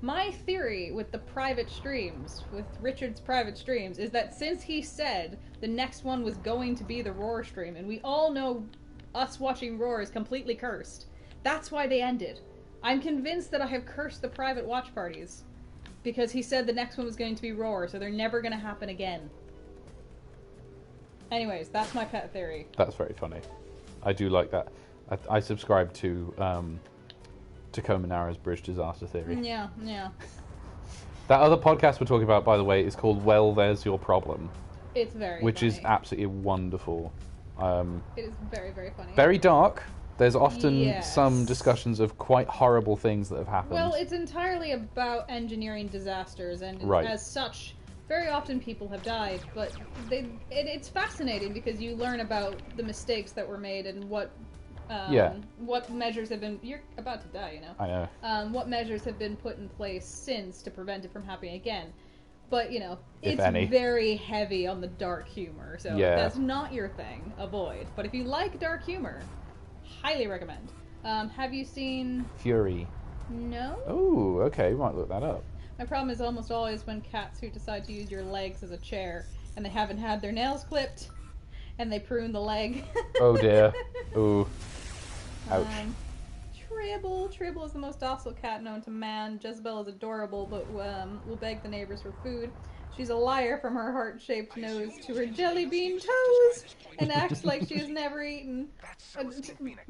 My theory with the private streams, with Richard's private streams, is that since he said the next one was going to be the Roar stream, and we all know us watching Roar is completely cursed, that's why they ended. I'm convinced that I have cursed the private watch parties because he said the next one was going to be Roar, so they're never going to happen again. Anyways, that's my pet theory. That's very funny. I do like that. I subscribe to Tacoma Narrows Bridge disaster theory. Yeah. That other podcast we're talking about, by the way, is called Well, There's Your Problem. It's very Which funny. is absolutely wonderful. It is very, very funny. Very dark. There's often some discussions of quite horrible things that have happened. Well, it's entirely about engineering disasters, and as such, very often people have died, but it's fascinating because you learn about the mistakes that were made and what measures have been... You're about to die, you know? I know. What measures have been put in place since to prevent it from happening again. But, you know, If it's any. very heavy on the dark humor, so if that's not your thing, avoid. But if you like dark humor... highly recommend. Have you seen... Fury. No? Oh, okay. We might look that up. My problem is almost always when cats who decide to use your legs as a chair and they haven't had their nails clipped and they prune the leg. Oh dear. Ooh. Ouch. Tribble is the most docile cat known to man. Jezebel is adorable but will beg the neighbors for food. She's a liar from her heart-shaped nose to her jelly bean toes and acts like she has never eaten.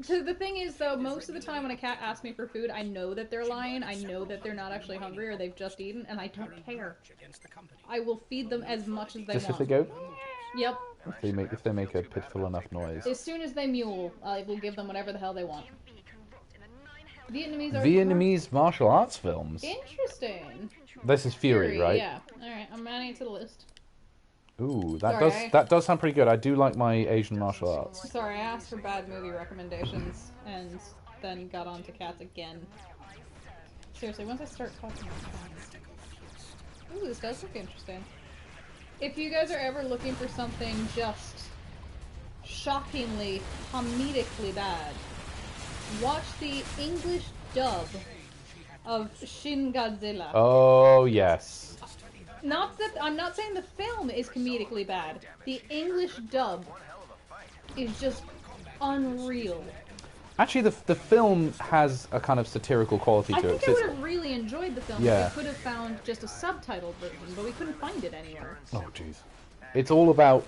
So the thing is, though, most of the time when a cat asks me for food, I know that they're lying. I know that they're not actually hungry or they've just eaten, and I don't care. I will feed them as much as they want. Just if they go... Yep. If they make a pitiful enough noise. As soon as they mule, I will give them whatever the hell they want. Vietnamese martial arts films. Interesting. This is Fury, right? Yeah. Alright, I'm adding it to the list. Ooh, that does sound pretty good. I do like my Asian martial arts. Sorry, I asked for bad movie recommendations and then got on to cats again. Seriously, once I start talking about cats... Ooh, this does look interesting. If you guys are ever looking for something just shockingly, comedically bad, watch the English dub of Shin Godzilla. Oh, yes. I'm not saying the film is comedically bad. The English dub is just unreal. Actually, the film has a kind of satirical quality to it. I think I would have really enjoyed the film Yeah. if we could have found just a subtitled version, but we couldn't find it anywhere. Oh, jeez. It's all about,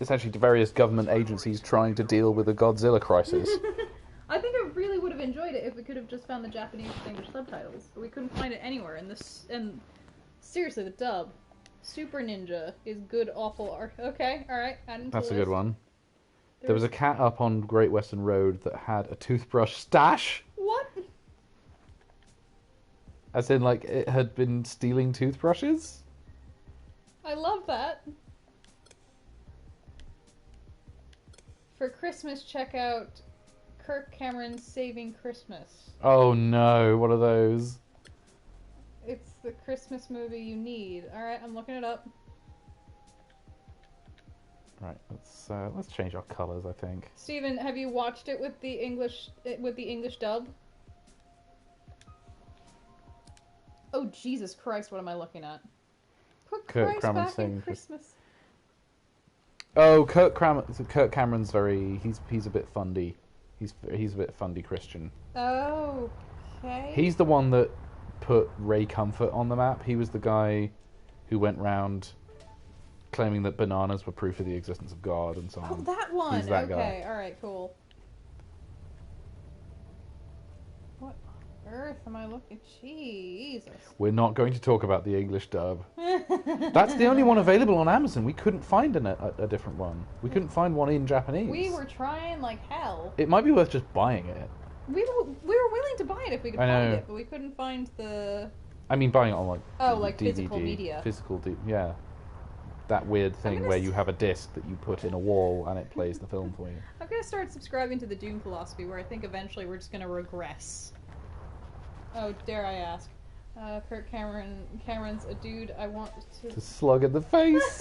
essentially, the various government agencies trying to deal with the Godzilla crisis. I think I really would have enjoyed it if we could have just found the Japanese and English subtitles, but we couldn't find it anywhere. And seriously, the dub, Super Ninja, is good, awful. Okay, all right. That's a good one. There was a cat up on Great Western Road that had a toothbrush stash. What? As in, like, it had been stealing toothbrushes? I love that. For Christmas, check out Kirk Cameron's Saving Christmas. Oh no, what are those? It's the Christmas movie you need? Alright, I'm looking it up. Right, let's change our colours, I think. Steven, have you watched it with the English dub? Oh, Jesus Christ, what am I looking at? Put Kirk Christ Cameron back in saying Christmas. Oh, Kirk Cameron's very... He's a bit fundy. He's a bit fundy Christian. Oh, okay. He's the one that put Ray Comfort on the map. He was the guy who went round claiming that bananas were proof of the existence of God and so on. Oh, that one! He's that okay, guy. alright, cool. What on earth am I looking? Jesus. We're not going to talk about the English dub. That's the only one available on Amazon. We couldn't find a different one. We couldn't find one in Japanese. We were trying like hell. It might be worth just buying it. We were willing to buy it if we could find it, but we couldn't find the... I mean, buying it on like DVD, physical media. Yeah. That weird thing where you have a disc that you put in a wall and it plays the film for you. I'm gonna start subscribing to the Doom philosophy, where I think eventually we're just gonna regress. Oh, dare I ask? Kirk Cameron's a dude I want to slug in the face.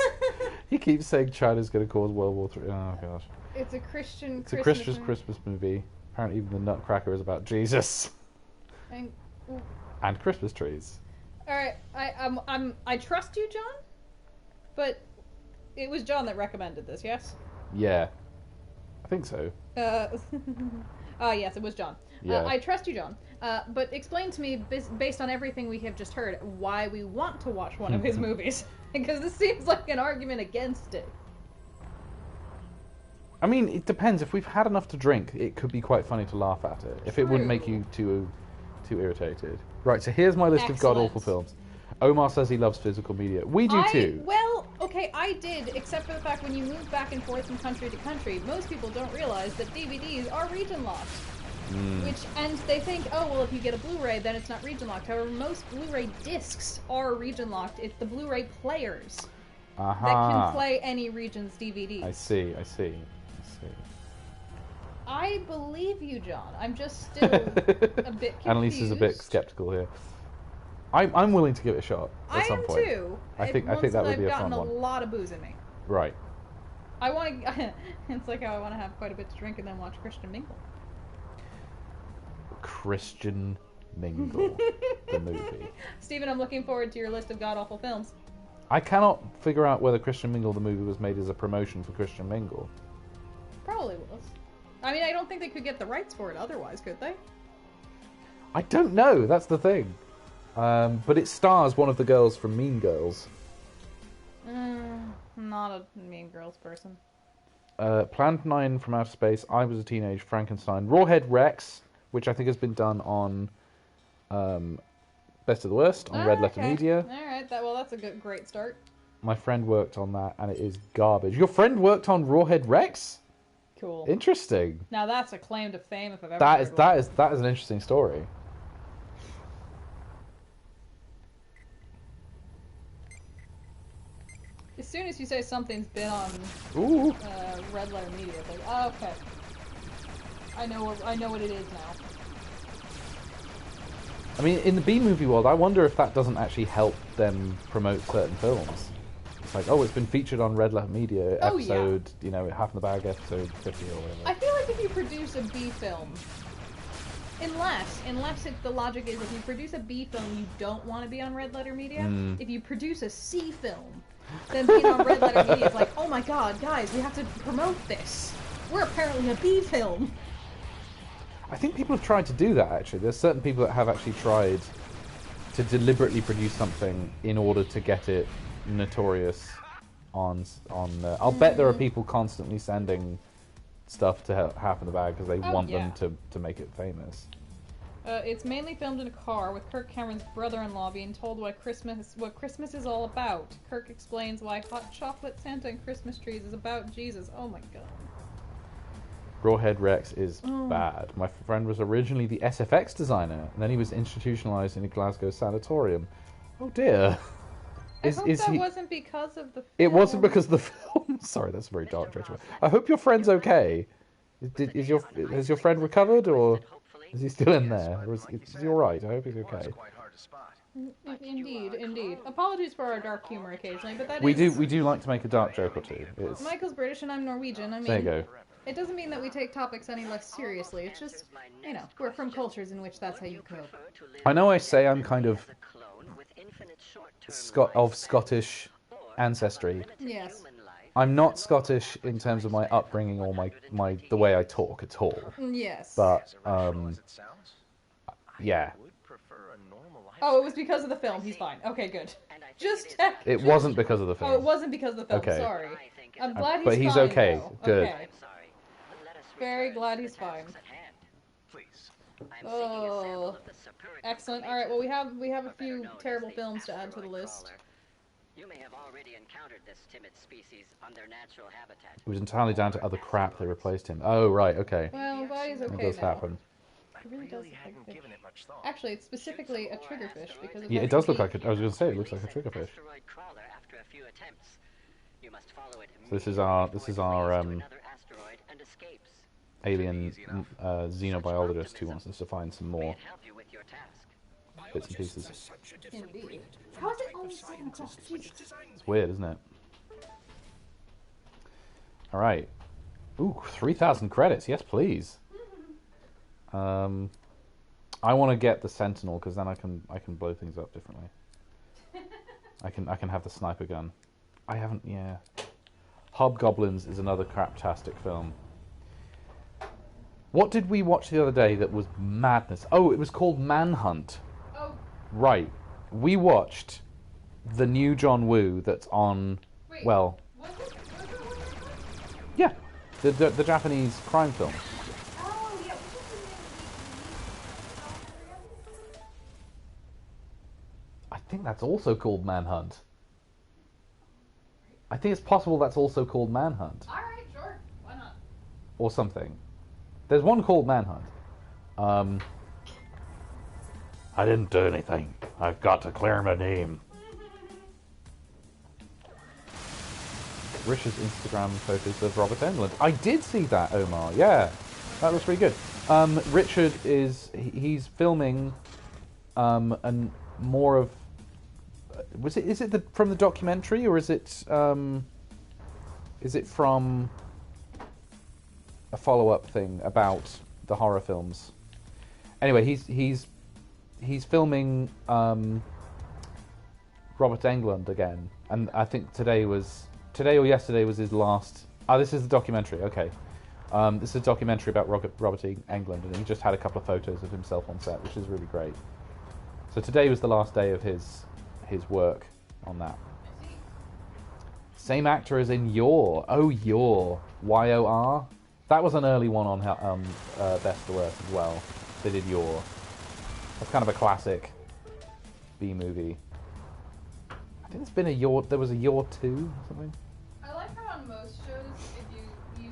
He keeps saying China's gonna cause World War III. Oh gosh. It's a Christian. It's a Christmas movie. Apparently, even the Nutcracker is about Jesus. And Christmas trees. All right, I trust you, John. But it was John that recommended this, yes? Yeah, I think so. Yes, it was John. Yeah. I trust you, John. But explain to me, based on everything we have just heard, why we want to watch one of his movies. Because this seems like an argument against it. I mean, it depends. If we've had enough to drink, it could be quite funny to laugh at it. If it wouldn't make you too irritated. Right, so here's my list of god-awful films. Omar says he loves physical media. We do too. Well, okay, I did, except for the fact when you move back and forth from country to country, most people don't realize that DVDs are region locked. And they think, oh, well, if you get a Blu-ray, then it's not region locked. However, most Blu-ray discs are region locked. It's the Blu-ray players that can play any region's DVDs. I see. I believe you, John. I'm just still a bit confused. Annalise is a bit skeptical here. I'm willing to give it a shot at some point. I am too. I think that would be a fun one. I've gotten a lot of booze in me. Right. I want to. It's like how I want to have quite a bit to drink and then watch Christian Mingle. Christian Mingle, the movie. Stephen, I'm looking forward to your list of god-awful films. I cannot figure out whether Christian Mingle, the movie, was made as a promotion for Christian Mingle. Probably was. I mean, I don't think they could get the rights for it otherwise, could they? I don't know. That's the thing. But it stars one of the girls from Mean Girls. Not a Mean Girls person. Planned 9 from Outer Space, I Was a Teenage, Frankenstein, Rawhead Rex, which I think has been done on Best of the Worst, on Red Letter Media. Alright, that's a great start. My friend worked on that, and it is garbage. Your friend worked on Rawhead Rex? Cool. Interesting. Now that's a claim to fame if I've ever that is an interesting story. As soon as you say something's been on Red Letter Media, it's like, oh, okay. I know what it is now. I mean, in the B-movie world, I wonder if that doesn't actually help them promote certain films. It's like, oh, it's been featured on Red Letter Media episode, Half in the Bag episode 50 or whatever. I feel like if you produce a B film, unless the logic is if you produce a B film, you don't want to be on Red Letter Media. If you produce a C film, then being on Red Letter Media is like, oh my god, guys, we have to promote this. We're apparently a B film. I think people have tried to do that, actually. There's certain people that have actually tried to deliberately produce something in order to get it notorious on I'll bet there are people constantly sending stuff to Half in the Bag because they want them to make it famous. It's mainly filmed in a car with Kirk Cameron's brother-in-law being told what Christmas is all about. Kirk explains why hot chocolate Santa and Christmas trees is about Jesus. Oh my god. Rawhead Rex is bad. My friend was originally the SFX designer, and then he was institutionalized in a Glasgow sanatorium. Oh dear. I hope that wasn't because of the film. It wasn't because of the film. Sorry, that's a very dark joke. I hope your friend's okay. Has your friend recovered, or is he still in there? Or is he all right? I hope he's okay. Indeed. Apologies for our dark humor occasionally, but that We is... do like to make a dark joke or two. It's, Michael's British and I'm Norwegian. I mean, there you go. it doesn't mean that we take topics any less seriously. It's just, you know, we're from cultures in which that's how you cope. I know I say I'm kind of of Scottish ancestry. Yes. I'm not Scottish in terms of my upbringing or my the way I talk at all. Yes. But yeah. Oh, it was because of the film. He's fine. Okay, good. Just check. It wasn't because of the film. Oh, it wasn't because of the film. Okay. Sorry. I'm glad he's but he's fine, okay. though. Good. Okay. Very glad he's fine. Oh, excellent. All right. Well, we have a few terrible films to add to the list. You may have already encountered this timid species on their natural habitat. It was entirely down to other crap that replaced him. Oh right, okay. Well, I'm glad he's okay It does now. happen. It really does look like a fish. Actually, it's specifically a triggerfish because Yeah, it does look like I was going to say it looks like a triggerfish. Asteroid crawler after a few attempts. You must follow it So this is our another asteroid and escapes. alien xenobiologist who wants us to find some more Help you with your task. bits and pieces. Indeed. How is it only 7 o'clock? Jesus. It's weird, isn't it? All right. Ooh, 3,000 credits. Yes, please. I want to get the Sentinel because then I can blow things up differently. I can have the sniper gun. I haven't. Yeah. Hobgoblins is another craptastic film. What did we watch the other day that was madness? Oh, it was called Manhunt. Oh. Right. We watched the new John Woo that's on. Wait. Well, Was it? yeah, the Japanese crime film. Oh, yeah. I think that's also called Manhunt. I think it's possible that's also called Manhunt All right, sure. Why not? or something. There's one called Manhunt. I didn't do anything. I've got to clear my name. Richard's Instagram photos of Robert Englund. I did see that, Omar. Yeah, that looks pretty good. Richard he's filming and more of is it from the documentary or is it from a follow-up thing about the horror films? Anyway, he's filming Robert Englund again, and I think today or yesterday was his last. Oh, this is the documentary. Okay, this is a documentary about Robert Englund, and he just had a couple of photos of himself on set, which is really great. So today was the last day of his work on that. Same actor as in Yor. Oh, Yor. Y-O-R. That was an early one on Best or Worst as well. They did Yor. That's kind of a classic B-movie. I think there's been a Yor. There was a Yor 2 or something. I like how on most shows, if you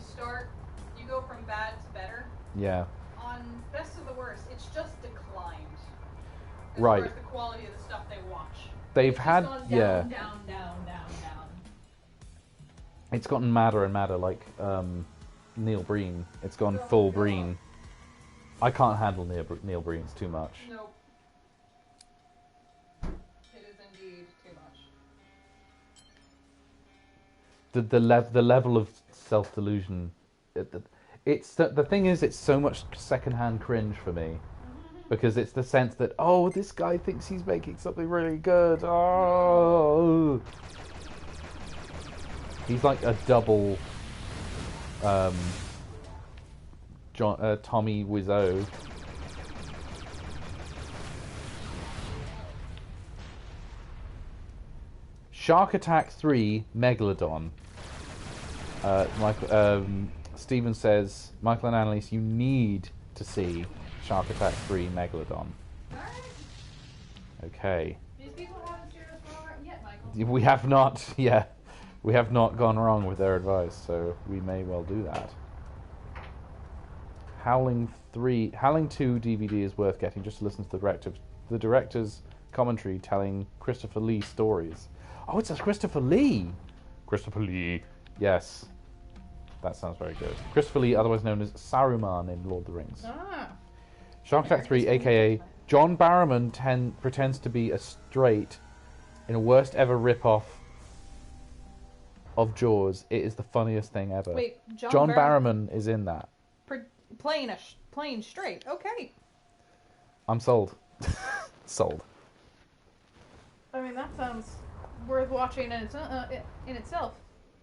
go from bad to better. Yeah. On Best of the Worst, it's just declined. Right. As far as the quality of the stuff they watch. They've It's had just gone yeah. down. It's gotten madder and madder, like Neil Breen. It's gone full Breen. I can't handle Neil Breen's too much. Nope. It is indeed too much. The level of self-delusion. It's the thing is, it's so much secondhand cringe for me. Because it's the sense that, oh, this guy thinks he's making something really good. Oh, he's like a double Tommy Wiseau. Shark Attack 3 Megalodon. Stephen says, Michael and Annalise, you need to see Shark Attack 3 Megalodon. Alright. Okay. These people haven't steered us wrong yet, Michael. We have not, we have not gone wrong with their advice, so we may well do that. Howling 2 DVD is worth getting just to listen to the director's commentary telling Christopher Lee stories. Oh, it's a Christopher Lee! Christopher Lee, yes. That sounds very good. Christopher Lee, otherwise known as Saruman in Lord of the Rings. Ah. Shark Attack 3, aka John Barrowman pretends to be a straight in a worst ever rip-off of Jaws. It is the funniest thing ever. Wait, John Barrowman is in that. Playing straight. Okay. I'm sold. Sold. I mean, that sounds worth watching in itself.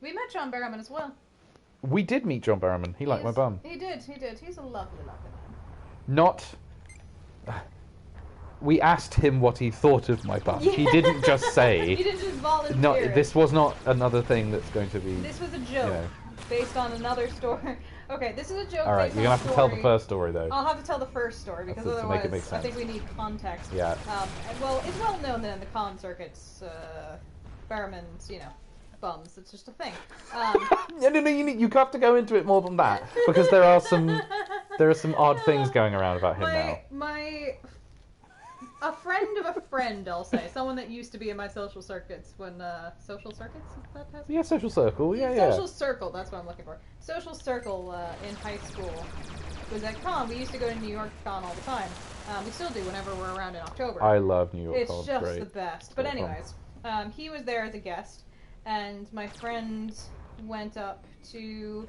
We met John Barrowman as well. We did meet John Barrowman. He liked my bum. He did. He's a lovely, lovely man. Not... We asked him what he thought of my bum. Yeah. He didn't just say... He didn't just volunteer. No, this was not another thing that's going to be... This was a joke based on another story. Okay, this is a joke. All right, based you're on gonna have to tell the first story though. I'll have to tell the first story because to otherwise, make it make I sense. think we need context. Yeah. Well, it's well known that in the con circuits, Barrowman's, bums. It's just a thing. No, you have to go into it more than that because there are some odd things going around about him now. A friend of a friend, I'll say, someone that used to be in my social circuits when social circuits. Is that has Yeah, social circle. Yeah, Social circle. That's what I'm looking for. Social circle in high school was at con. We used to go to New York con all the time. We still do whenever we're around in October. I love New York It's con. just Great. the best. But Great anyways, he was there as a guest, and my friend went up to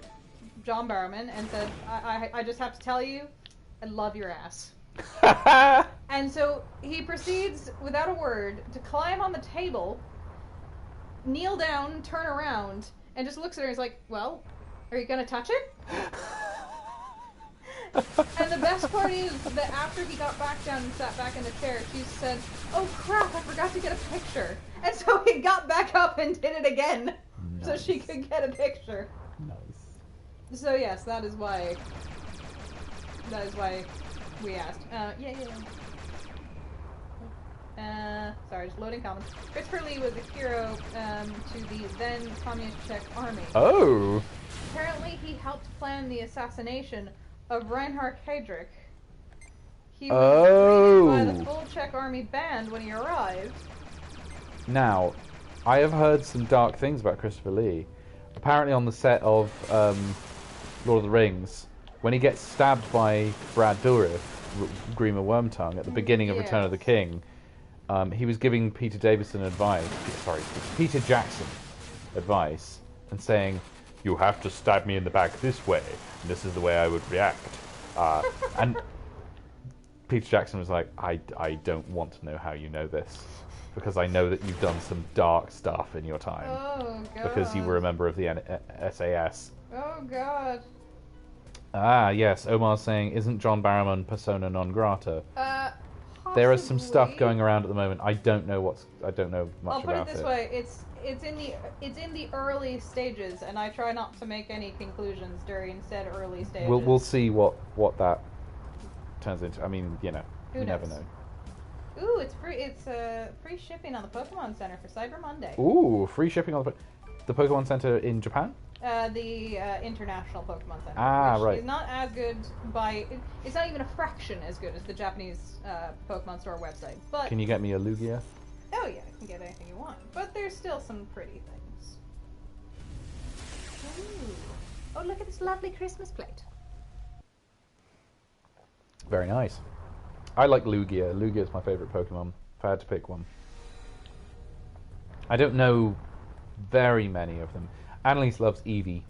John Barrowman and said, I just have to tell you, I love your ass. And so he proceeds, without a word, to climb on the table, kneel down, turn around, and just looks at her and is like, well, are you going to touch it? And the best part is that after he got back down and sat back in the chair, she said, oh crap, I forgot to get a picture. And so he got back up and did it again, so she could get a picture. Nice. So yes, that is why we asked. Sorry, just loading comments. Christopher Lee was a hero to the then Communist Czech army. Oh. Apparently, he helped plan the assassination of Reinhard Heydrich. He was greeted by the full Czech army band when he arrived. Now, I have heard some dark things about Christopher Lee. Apparently, on the set of Lord of the Rings, when he gets stabbed by Brad Dourif, Grima Wormtongue, at the beginning of Return of the King, he was giving Peter Jackson advice, and saying, you have to stab me in the back this way, and this is the way I would react. And Peter Jackson was like, I don't want to know how you know this, because I know that you've done some dark stuff in your time. Oh, God. Because you were a member of the SAS. Oh, God. Ah, yes, Omar's saying, isn't John Barrowman persona non grata? There is some stuff going around at the moment. I don't know much about it. I'll put it this way: it's in the early stages, and I try not to make any conclusions during said early stages. We'll see what that turns into. I mean, you never know. Ooh, it's free. It's free shipping on the Pokemon Center for Cyber Monday. Ooh, free shipping on the Pokemon Center in Japan. The International Pokemon Center. Which right. is not as good it's not even a fraction as good as the Japanese Pokemon Store website. But Can you get me a Lugia? oh yeah, you can get anything you want. But there's still some pretty things. Ooh. Oh, look at this lovely Christmas plate. Very nice. I like Lugia. Lugia is my favorite Pokemon. If I had to pick one. I don't know very many of them. Annalise loves Eevee.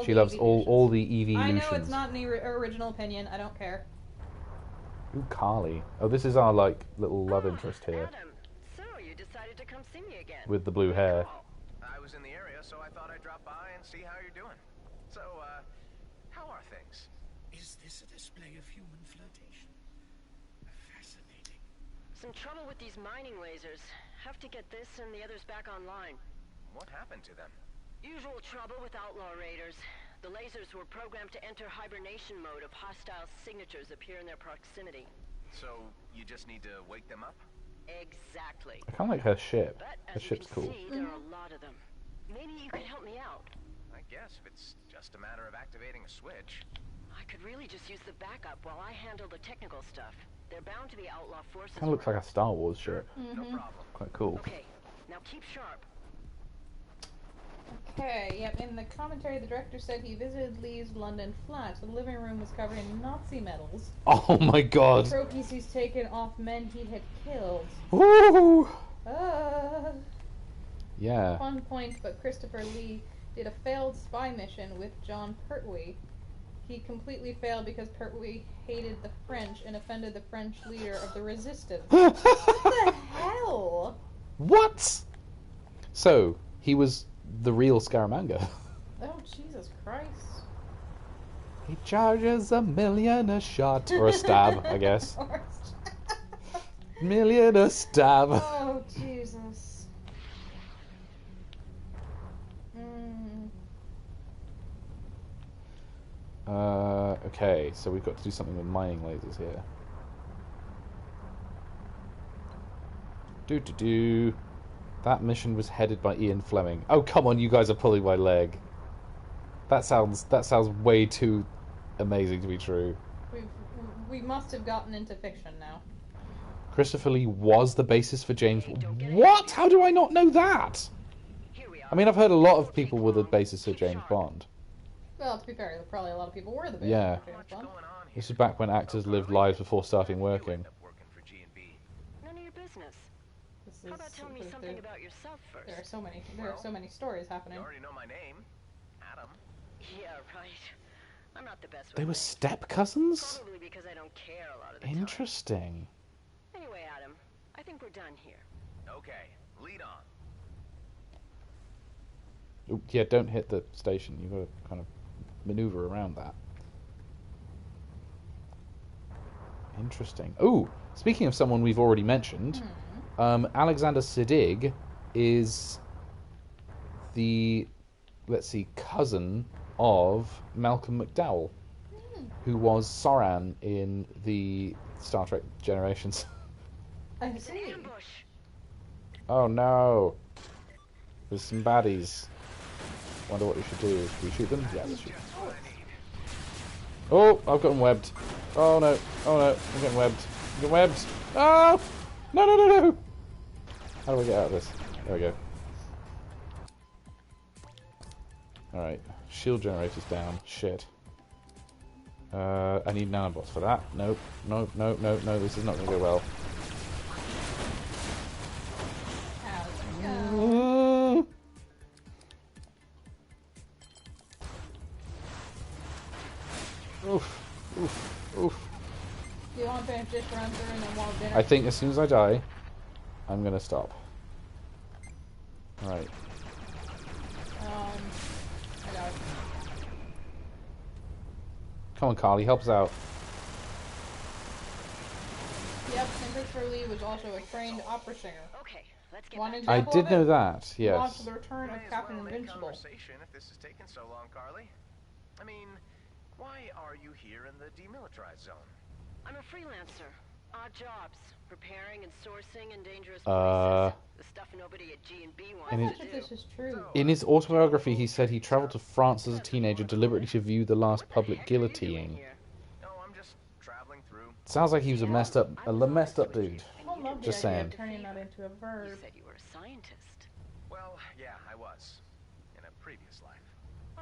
She loves all the Eevee I know Lucians. it's not an original opinion. I don't care. Ooh, Carly. Oh, this is our little love interest here Adam, so you decided to come see me again. with the blue hair. I was in the area, so I thought I'd drop by and see how you're doing. So, how are things? Is this a display of human flirtation? Fascinating. Some trouble with these mining lasers. Have to get this and the others back online. What happened to them? Usual trouble with outlaw raiders. The lasers were programmed to enter hibernation mode if hostile signatures appear in their proximity. So, you just need to wake them up? Exactly. I kind of like her ship. But Her as you ship's can cool. see, there are a lot of them. Maybe you could help me out. I guess if it's just a matter of activating a switch. I could really just use the backup while I handle the technical stuff. They're bound to be outlaw forces. Kind of looks like a Star Wars ship. No problem. Quite cool. Okay, now keep sharp. Okay, yep, in the commentary, the director said he visited Lee's London flat. The living room was covered in Nazi medals. Oh my god. Trophies he's taken off men he had killed. Woo! Yeah. Fun point, but Christopher Lee did a failed spy mission with John Pertwee. He completely failed because Pertwee hated the French and offended the French leader of the resistance. What the hell? What? So, he was the real Scaramanga. Oh, Jesus Christ. He charges $1 million a shot. Or a stab, I guess. Million a stab. Oh, Jesus. Okay, so we've got to do something with mining lasers here. Do. That mission was headed by Ian Fleming. Oh, come on, you guys are pulling my leg. That sounds way too amazing to be true. We must have gotten into fiction now. Christopher Lee was the basis for James... What? How do I not know that? I mean, I've heard a lot of people were the basis for James Bond. Well, to be fair, probably a lot of people were the basis Yeah. for James Bond. This is back when actors lived lives before starting working. None of your business. This How about telling me something about yourself first? There are so many stories happening. You already know my name, Adam. Yeah, right. I'm not the best with They were names. step cousins? Probably because I don't care a lot of the time. Interesting. Anyway, Adam, I think we're done here. Okay, lead on. Ooh, yeah, don't hit the station. You've got to kind of maneuver around that. Interesting. Ooh, speaking of someone we've already mentioned, Alexander Siddig is the, let's see, cousin of Malcolm McDowell, who was Soran in the Star Trek Generations. I see. Ambush. Oh no! There's some baddies. Wonder what we should do. Should we shoot them? Yeah, let's shoot them. Oh, I've gotten webbed. Oh no! Oh no! I'm getting webbed. I'm getting webbed. Oh! No! No! No! No! How do I get out of this? There we go. All right. Shield generator's down. Shit. I need nanobots for that. Nope. Nope. No. No. No. This is not going to go well. How's it go? Oof. Oof. Oof. Do you want to finish this run through and then we'll have dinner? I think as soon as I die, I'm going to stop. Alright. I got it. Come on, Carly, help us out. Yep, and Christopher Lee was also a trained opera singer. Okay, let's get One back. I example did of know it? that, Launched yes. the return of May as Captain well make Invincible. conversation if this is taking so long, Carly. I mean, why are you here in the demilitarized zone? I'm a freelancer. Odd jobs. Preparing and sourcing in dangerous Uh, places. The stuff nobody at G&B wants I'm And not to sure if do. this is true. In his autobiography, he said he travelled to France as a teenager deliberately to view the last public guillotining. Here. No, I'm just traveling through. Sounds like he was a messed up dude. I love the Just idea saying. of turning that into a You verb. said you were a scientist. Well, yeah, I was. In a previous life.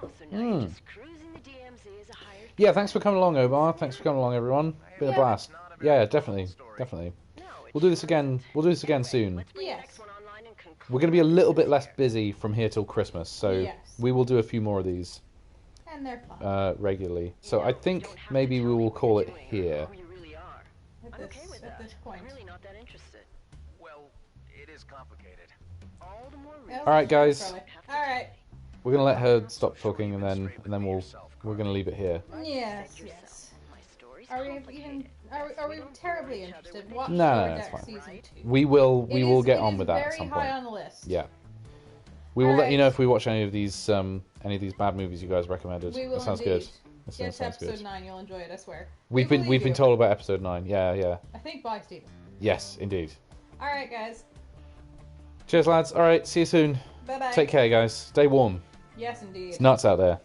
Oh, so now you're just cruising the DMZ as a hired... Yeah, thanks for coming along, Omar. Thanks for coming along, everyone. Been a blast. Yeah, definitely. Definitely. No, We'll do this again. We'll do this again soon. let's bring Yes. the next one online and conclude. We're going to be a little bit less busy from here till Christmas, so Yes. we will do a few more of these And they're fun. regularly. So I think maybe we will call it here. Who you really are. At I'm this, okay with at that. this point. I'm really not that interested. Well, it is complicated. All the more Oh, reason. All right, guys. Probably. Alright. We're going to let her stop talking, and then we're going to leave it here. Yes, Said yes. yourself. My story's Are we even complicated. are we terribly interested? Watch No, Lower that's Deck fine. season 2. We will It get is on with that at very some high point. on the list. Yeah. We will let you Alright. know if we watch any of these bad movies you guys recommended. We will That sounds indeed. good. That Get to sounds episode good. 9, you'll enjoy it, I swear. We've We been believe you. told about episode 9. Yeah. I think by Steven. Yes, indeed. Alright, guys. Cheers, lads. All right, see you soon. Bye bye. Take care, guys. Stay warm. Yes, indeed. It's nuts out there.